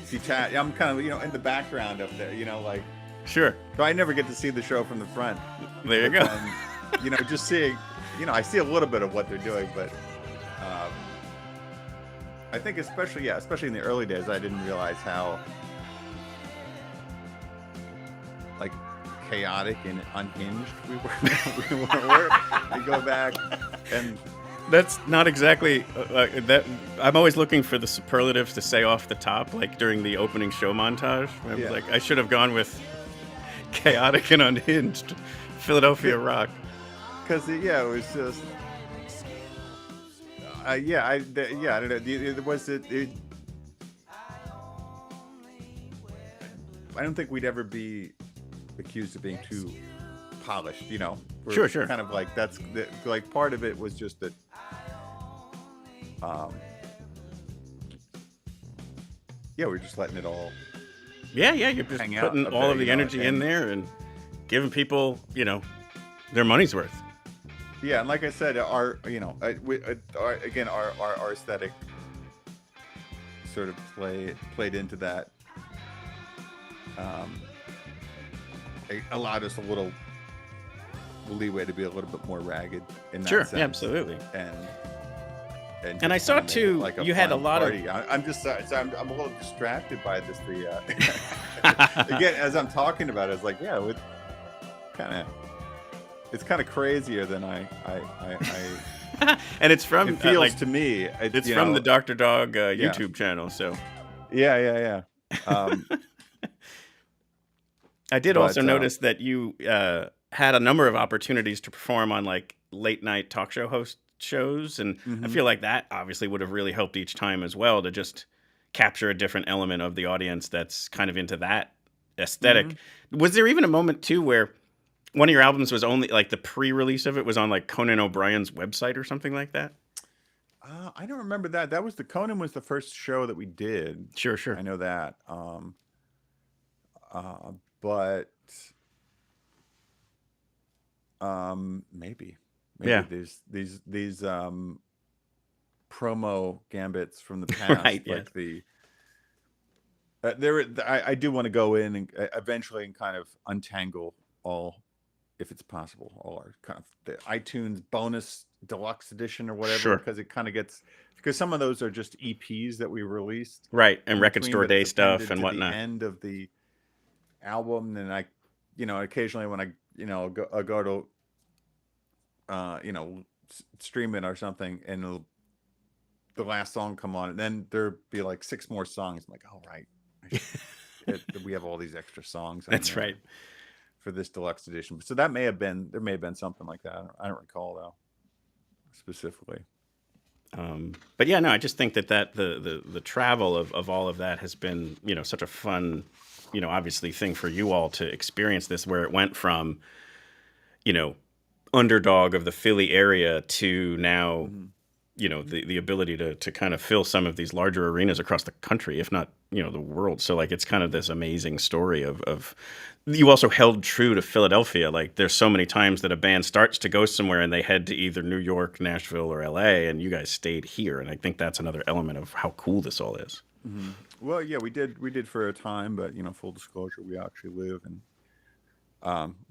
Speaker 8: detached. I'm kind of in the background up there. Like.
Speaker 7: Sure.
Speaker 8: So I never get to see the show from the front.
Speaker 7: There you go.
Speaker 8: And, just seeing. I see a little bit of what they're doing, but. I think especially in the early days, I didn't realize how like chaotic and unhinged we were. We go back, and
Speaker 7: that's not exactly that. I'm always looking for the superlatives to say off the top, like during the opening show montage. I was like, I should have gone with chaotic and unhinged, Philadelphia rock.
Speaker 8: Because it was just. I don't know. I don't think we'd ever be accused of being too polished.
Speaker 7: Sure.
Speaker 8: Kind of like that's like part of it was just that. We're just letting it all.
Speaker 7: You're just putting all of the energy in there and giving people, their money's worth.
Speaker 8: Yeah, and like I said, our aesthetic sort of played into that. It allowed us a little leeway to be a little bit more ragged in that sense.
Speaker 7: Sure, absolutely.
Speaker 8: And
Speaker 7: I saw too,
Speaker 8: like
Speaker 7: you had a lot
Speaker 8: party. I'm just I'm a little distracted by this. Again, as I'm talking about it, it's like it's kind of crazier than I
Speaker 7: and it's from
Speaker 8: it feels to me.
Speaker 7: It's from the Dr. Dog YouTube channel. So
Speaker 8: yeah.
Speaker 7: I did also notice that you had a number of opportunities to perform on like late night talk show host shows, and I feel like that obviously would have really helped each time as well to just capture a different element of the audience that's kind of into that aesthetic. Was there even a moment too where one of your albums was only like the pre-release of it was on like Conan O'Brien's website or something like that?
Speaker 8: I don't remember that. That was Conan was the first show that we did.
Speaker 7: Sure.
Speaker 8: I know that. But maybe
Speaker 7: Yeah.
Speaker 8: these promo gambits from the past,
Speaker 7: Right,
Speaker 8: like the I do want to go in and eventually and kind of untangle all, if it's possible, all our kind of the iTunes bonus deluxe edition or whatever,
Speaker 7: Sure.
Speaker 8: because it kind of gets, because some of those are just EPs that we released,
Speaker 7: Right, and
Speaker 8: in
Speaker 7: Record
Speaker 8: between,
Speaker 7: Store
Speaker 8: but
Speaker 7: Day
Speaker 8: it's
Speaker 7: stuff
Speaker 8: appended
Speaker 7: and
Speaker 8: to
Speaker 7: whatnot.
Speaker 8: the end of the album, and I, occasionally when I, I go to, stream it or something, and the last song come on, and then there'd be like 6 more songs. I'm like, oh right, we have all these extra songs.
Speaker 7: That's right.
Speaker 8: For this deluxe edition. So there may have been something like that. I don't recall though, specifically.
Speaker 7: But yeah, no, I just think that the travel of all of that has been, such a fun, obviously thing for you all to experience this, where it went from, underdog of the Philly area to now, the ability to kind of fill some of these larger arenas across the country, if not, the world. So like, it's kind of this amazing story of you also held true to Philadelphia. Like there's so many times that a band starts to go somewhere and they head to either New York, Nashville, or LA, and you guys stayed here. And I think that's another element of how cool this all is.
Speaker 8: Mm-hmm. Well, yeah, we did for a time, but full disclosure, we actually live in,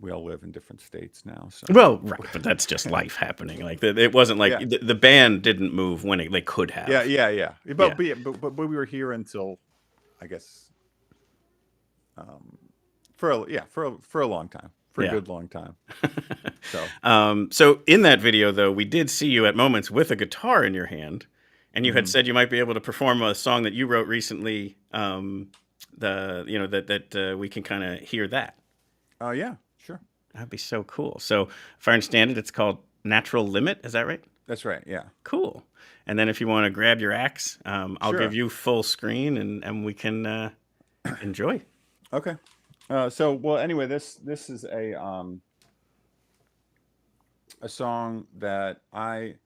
Speaker 8: we all live in different states now. So.
Speaker 7: Well, right, but that's just life happening. Like it wasn't like
Speaker 8: Yeah.
Speaker 7: the band didn't move when they could have.
Speaker 8: Yeah. But we were here until, I guess, for a long time, a good long time. So,
Speaker 7: so in that video though, we did see you at moments with a guitar in your hand, and you had said you might be able to perform a song that you wrote recently. That we can kind of hear that.
Speaker 8: Oh yeah, sure.
Speaker 7: That'd be so cool. So if I understand it, it's called Natural Limit. Is that right?
Speaker 8: That's right. Yeah.
Speaker 7: Cool. And then if you want to grab your axe, I'll
Speaker 8: Sure.
Speaker 7: give you full screen and we can enjoy.
Speaker 8: Okay. Anyway, this is a song that I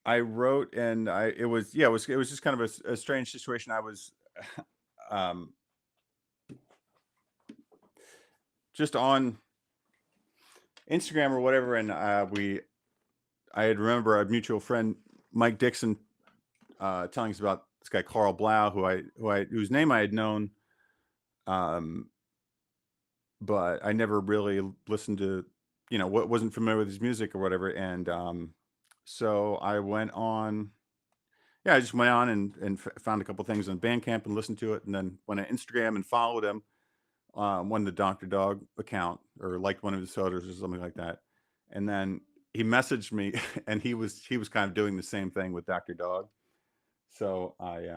Speaker 8: wrote, and it was just kind of a strange situation. I was just on Instagram or whatever, and I had remember a mutual friend, Mike Dixon, telling us about this guy Carl Blau, whose name I had known, but I never really listened to, wasn't familiar with his music or whatever, and so I went on. Yeah, I just went on and found a couple things on Bandcamp and listened to it, and then went on Instagram and followed him. One the Dr. Dog account, or liked one of his photos or something like that, and then he messaged me, and he was kind of doing the same thing with Dr. Dog. So I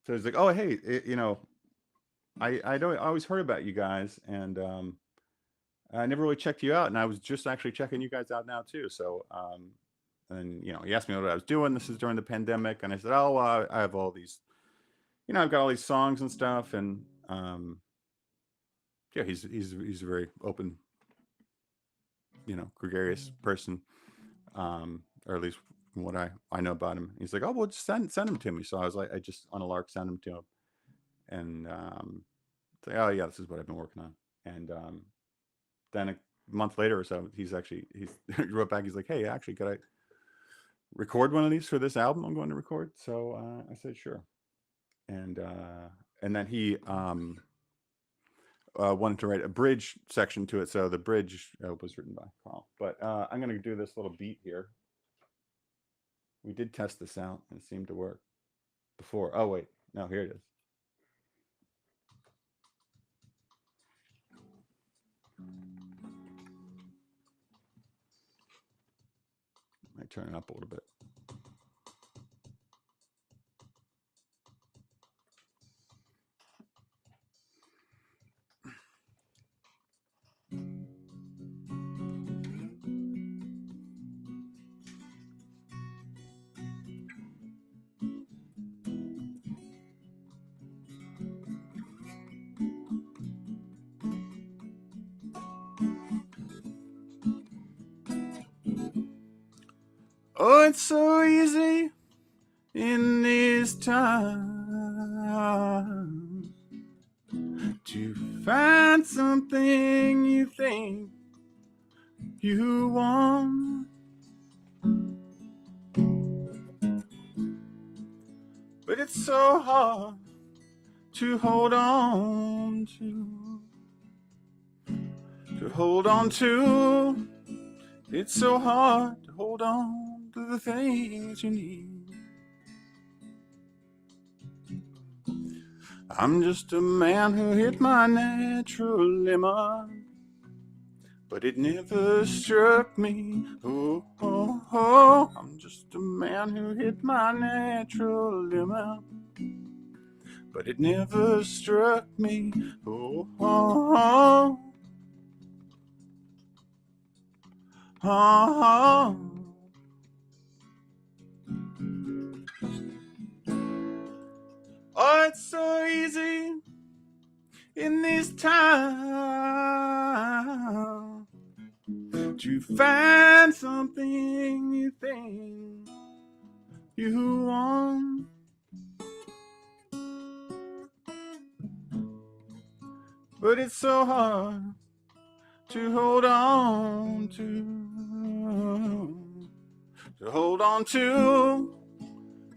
Speaker 8: he's like, oh hey, I always heard about you guys, and I never really checked you out, and I was just actually checking you guys out now too. So and he asked me what I was doing. This is during the pandemic, and I said, oh, I have all these, I've got all these songs and stuff, and yeah, he's a very open, gregarious person, or at least from what I know about him. He's like, oh, well, just send them to me. So I was like, I just on a lark sent them to him, and say, oh yeah, this is what I've been working on. And then a month later or so, he wrote back. He's like, hey, actually, could I record one of these for this album I'm going to record? So I said sure, and then he wanted to write a bridge section to it. So the bridge was written by Carl. But I'm going to do this little beat here. We did test this out, and it seemed to work before. Oh, wait. No, here it is. I turn it up a little bit. Oh, it's so easy in this time to find something you think you want. But it's so hard to hold on to. It's so hard to hold on to the things you need. I'm just a man who hit my natural limit, but it never struck me. Oh, oh, oh. I'm just a man who hit my natural limit, but it never struck me. Oh, oh, oh. Oh, oh, it's so easy in this time to find something you think you want. But it's so hard to hold on to.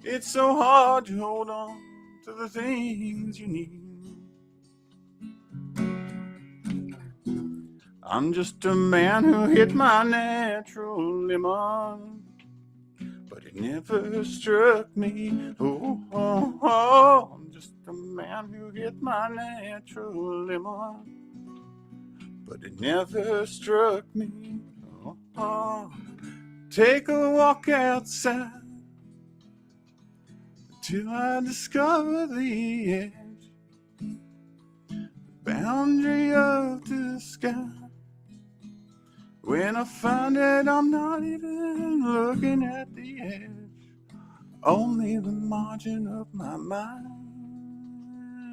Speaker 8: It's so hard to hold on to the things you need. I'm just a man who hit my natural limit, but it never struck me. Oh, oh, oh. I'm just a man who hit my natural limit, but it never struck me. Oh, oh. Take a walk outside till I discover the edge, the boundary of the sky. When I find that I'm not even looking at the edge, only the margin of my mind.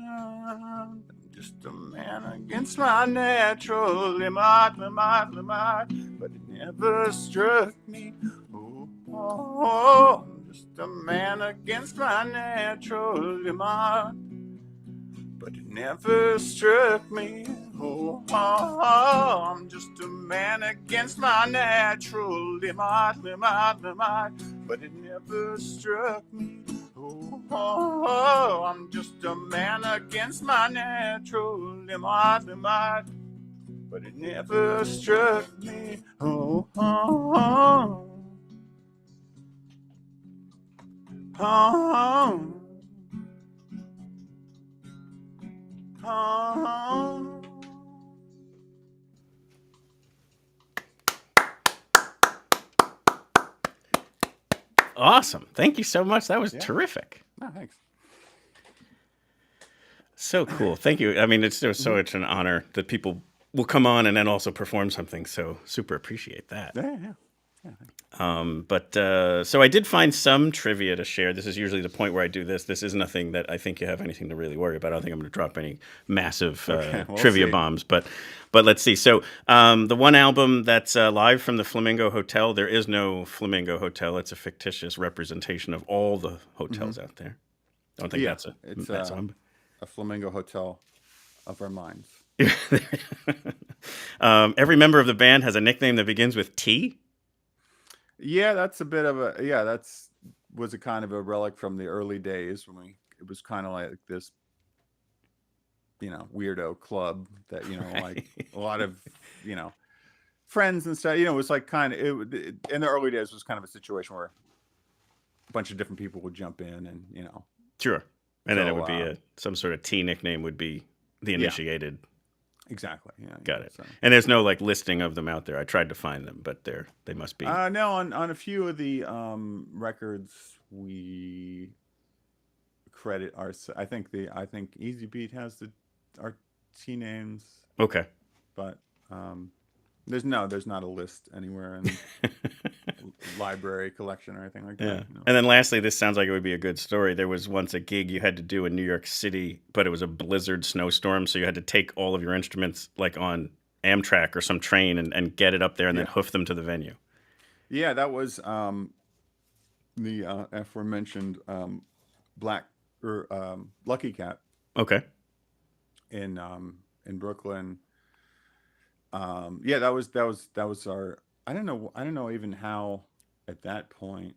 Speaker 8: I'm just a man against my natural limit, but it never struck me. Oh, oh, oh. I'm just a man against my natural limit, but it never struck me. Oh, oh, oh. I'm just a man against my natural limit, but it never struck me. Oh, oh, oh. I'm just a man against my natural limit, but it never struck me. Oh, oh, oh. Oh, oh, oh.
Speaker 7: Awesome. Thank you so much. That was terrific.
Speaker 8: Oh, thanks.
Speaker 7: So cool. Thank you. I mean, it's so much an honor that people will come on and then also perform something. So super appreciate that.
Speaker 8: Yeah.
Speaker 7: So I did find some trivia to share. This is usually the point where I do this. This is nothing that I think you have anything to really worry about. I don't think I'm going to drop any massive trivia bombs, but let's see. So the one album that's live from the Flamingo Hotel, there is no Flamingo Hotel. It's a fictitious representation of all the hotels out there. I don't think that's
Speaker 8: a Flamingo Hotel of our minds.
Speaker 7: Every member of the band has a nickname that begins with T.
Speaker 8: Yeah, that's a bit of was a kind of a relic from the early days when it was kind of like this, weirdo club that, like a lot of, friends and stuff, it was like kind of, in the early days was kind of a situation where a bunch of different people would jump in and,
Speaker 7: Sure. And then it would be some sort of T nickname would be the initiated.
Speaker 8: Yeah. Exactly. Yeah.
Speaker 7: Got it. So. And there's no listing of them out there. I tried to find them, but they must be.
Speaker 8: No, on a few of the records we credit our. I think Easy Beat has our T names.
Speaker 7: Okay.
Speaker 8: But there's not a list anywhere in library collection or anything like that.
Speaker 7: Yeah. And then lastly, this sounds like it would be a good story. There was once a gig you had to do in New York City, but it was a blizzard snowstorm, so you had to take all of your instruments on Amtrak or some train and get it up there and then hoof them to the venue.
Speaker 8: Yeah, that was the aforementioned Black or Lucky Cat
Speaker 7: Okay.
Speaker 8: in Brooklyn. Yeah, that was our. I don't know even how at that point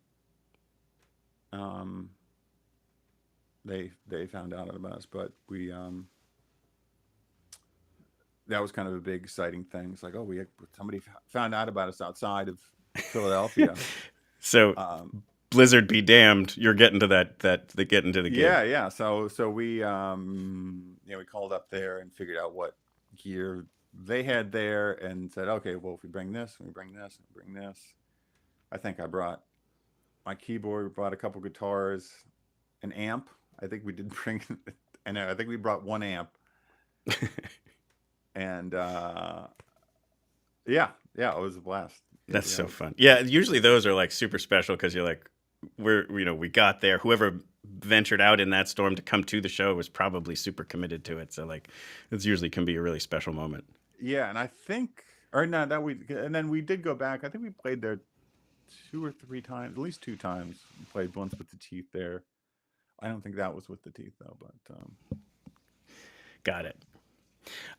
Speaker 8: they found out about us, but we that was kind of a big exciting thing. It's like, oh, somebody found out about us outside of Philadelphia.
Speaker 7: So Blizzard be damned, you're getting to the getting to the gig.
Speaker 8: Yeah. So we we called up there and figured out what gear they had there and said, okay, well, if we bring this, and we bring this, and we bring this. I think I brought my keyboard, brought a couple guitars, an amp. I think we did bring, and I think we brought one amp. And yeah, it was a blast.
Speaker 7: That's so fun. Yeah, usually those are like super special because you're like, we got there. Whoever ventured out in that storm to come to the show was probably super committed to it. So like, it usually can be a really special moment.
Speaker 8: Yeah, and I think, and then we did go back. I think we played there 2 or 3 times, at least 2 times. We played once with the Teeth there. I don't think that was with the Teeth though, but
Speaker 7: got it.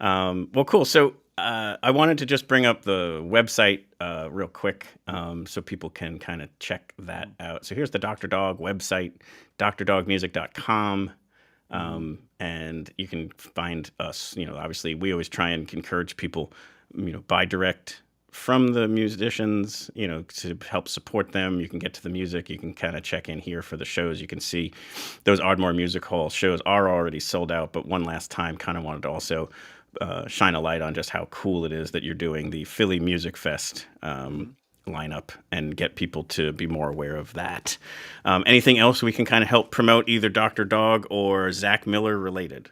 Speaker 7: Well, cool. So I wanted to just bring up the website real quick so people can kind of check that out. So here's the Dr. Dog website, drdogmusic.com. And you can find us, obviously we always try and encourage people, buy direct from the musicians, to help support them. You can get to the music. You can kind of check in here for the shows. You can see those Ardmore Music Hall shows are already sold out, but one last time kind of wanted to also shine a light on just how cool it is that you're doing the Philly Music Fest lineup and get people to be more aware of that. Anything else we can kind of help promote, either Dr. Dog or Zach Miller related?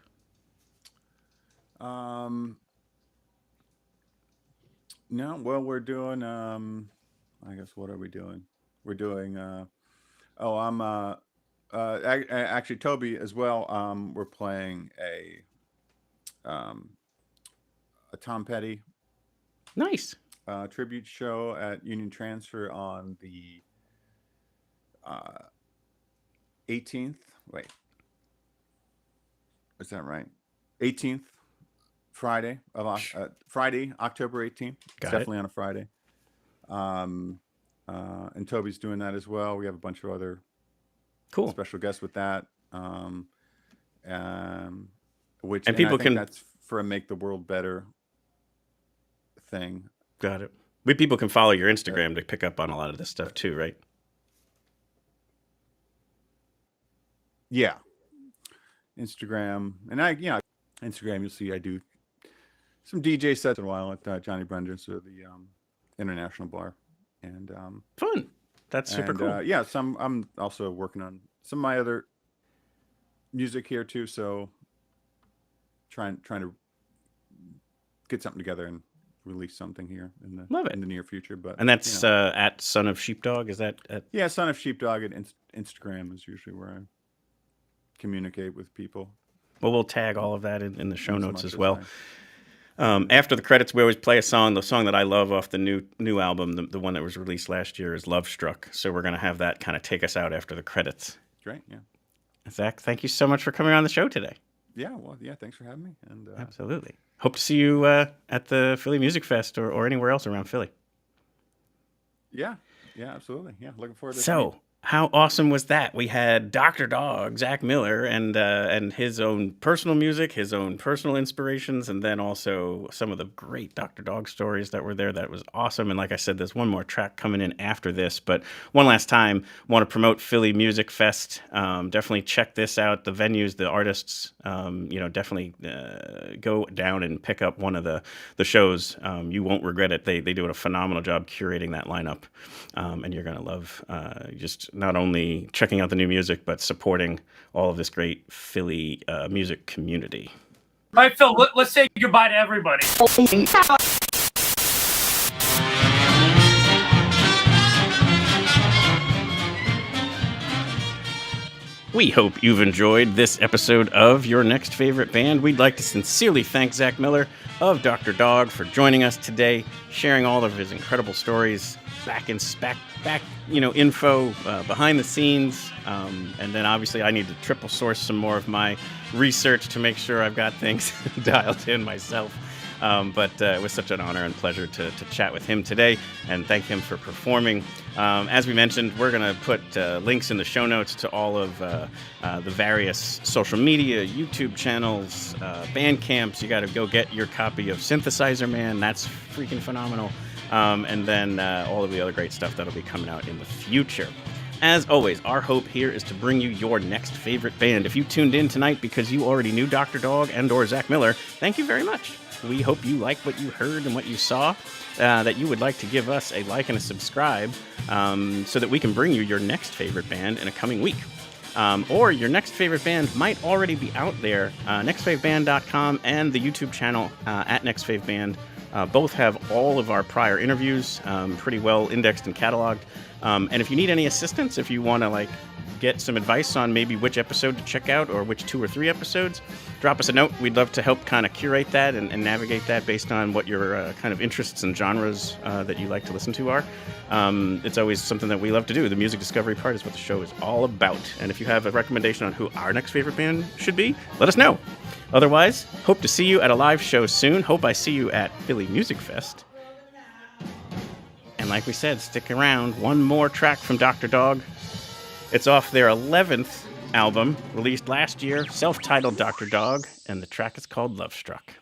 Speaker 8: No, well, we're doing, I guess, what are we doing? We're doing, I'm, actually Toby as well. We're playing a Tom Petty.
Speaker 7: Nice.
Speaker 8: Tribute show at Union Transfer on the 18th. Wait, is that right? 18th, Friday of Friday, October 18th. Definitely on a Friday. And Toby's doing that as well. We have a bunch of other
Speaker 7: cool
Speaker 8: special guests with that. Which
Speaker 7: and people can,
Speaker 8: that's for a Make the World Better thing.
Speaker 7: Got it. People can follow your Instagram to pick up on a lot of this stuff too, right?
Speaker 8: Yeah. Instagram. And Instagram, you'll see I do some DJ sets in a while at Johnny Brendan's or the International Bar. And
Speaker 7: fun. That's super cool.
Speaker 8: I'm also working on some of my other music here too, so trying to get something together and release something here in the near future. But
Speaker 7: and that's at Son of Sheepdog. Is that
Speaker 8: Son of Sheepdog at Instagram is usually where I communicate with people.
Speaker 7: Well, we'll tag all of that in the show notes as well. After the credits, we always play a song. The song that I love off the new album, the one that was released last year, is Love Struck. So we're going to have that kind of take us out after the credits.
Speaker 8: Great, yeah.
Speaker 7: Zach, thank you so much for coming on the show today.
Speaker 8: Thanks for having me. And
Speaker 7: absolutely. Hope to see you at the Philly Music Fest or anywhere else around Philly.
Speaker 8: Yeah, absolutely. Yeah, looking forward to it.
Speaker 7: So, how awesome was that? We had Dr. Dog, Zach Miller, and his own personal music, his own personal inspirations, and then also some of the great Dr. Dog stories that were there. That was awesome. And like I said, there's one more track coming in after this. But one last time, want to promote Philly Music Fest. Definitely check this out. The venues, the artists, definitely go down and pick up one of the shows. You won't regret it. They do a phenomenal job curating that lineup. And you're going to love just not only checking out the new music, but supporting all of this great Philly music community.
Speaker 11: All right, Phil, let's say goodbye to everybody.
Speaker 7: We hope you've enjoyed this episode of Your Next Favorite Band. We'd like to sincerely thank Zach Miller of Dr. Dog for joining us today, sharing all of his incredible stories, back info behind the scenes, and then obviously I need to triple source some more of my research to make sure I've got things dialed in myself. But it was such an honor and pleasure to chat with him today and thank him for performing. As we mentioned, we're going to put links in the show notes to all of the various social media, YouTube channels, band camps. You got to go get your copy of Synthesizer Man. That's freaking phenomenal. And then all of the other great stuff that'll be coming out in the future. As always, our hope here is to bring you your next favorite band. If you tuned in tonight because you already knew Dr. Dog and or Zach Miller, thank you very much. We hope you liked what you heard and what you saw, that you would like to give us a like and a subscribe so that we can bring you your next favorite band in a coming week. Or your next favorite band might already be out there. nextfaveband.com and the YouTube channel at nextfaveband both have all of our prior interviews pretty well indexed and cataloged. And if you need any assistance, if you want to get some advice on maybe which episode to check out or which 2 or 3 episodes, drop us a note. We'd love to help kind of curate that and navigate that based on what your kind of interests and genres that you like to listen to are. It's always something that we love to do. The music discovery part is what the show is all about. And if you have a recommendation on who our next favorite band should be, let us know. Otherwise, hope to see you at a live show soon. Hope I see you at Philly Music Fest. And like we said, stick around. One more track from Dr. Dog. It's off their 11th album, released last year, self-titled Dr. Dog, and the track is called Love Struck.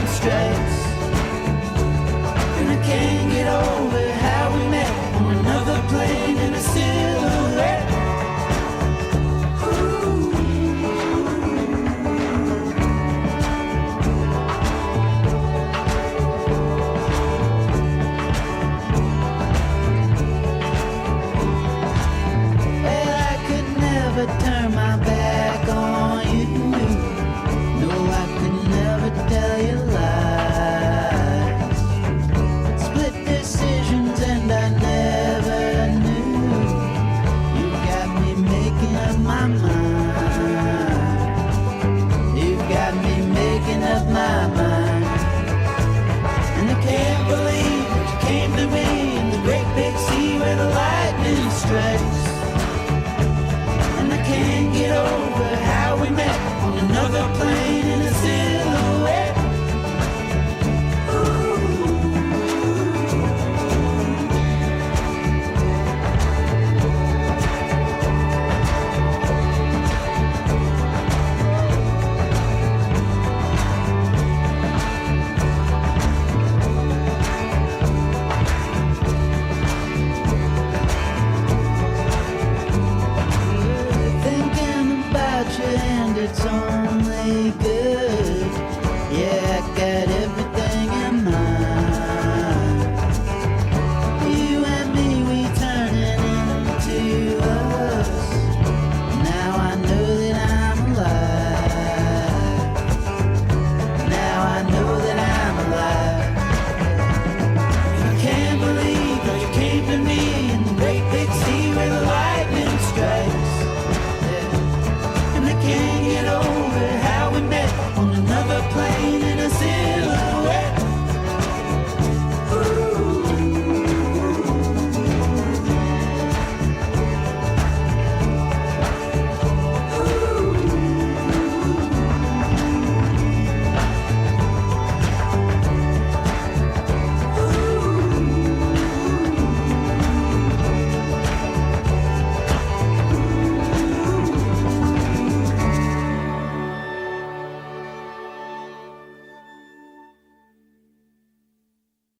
Speaker 9: Strikes, and I can't get over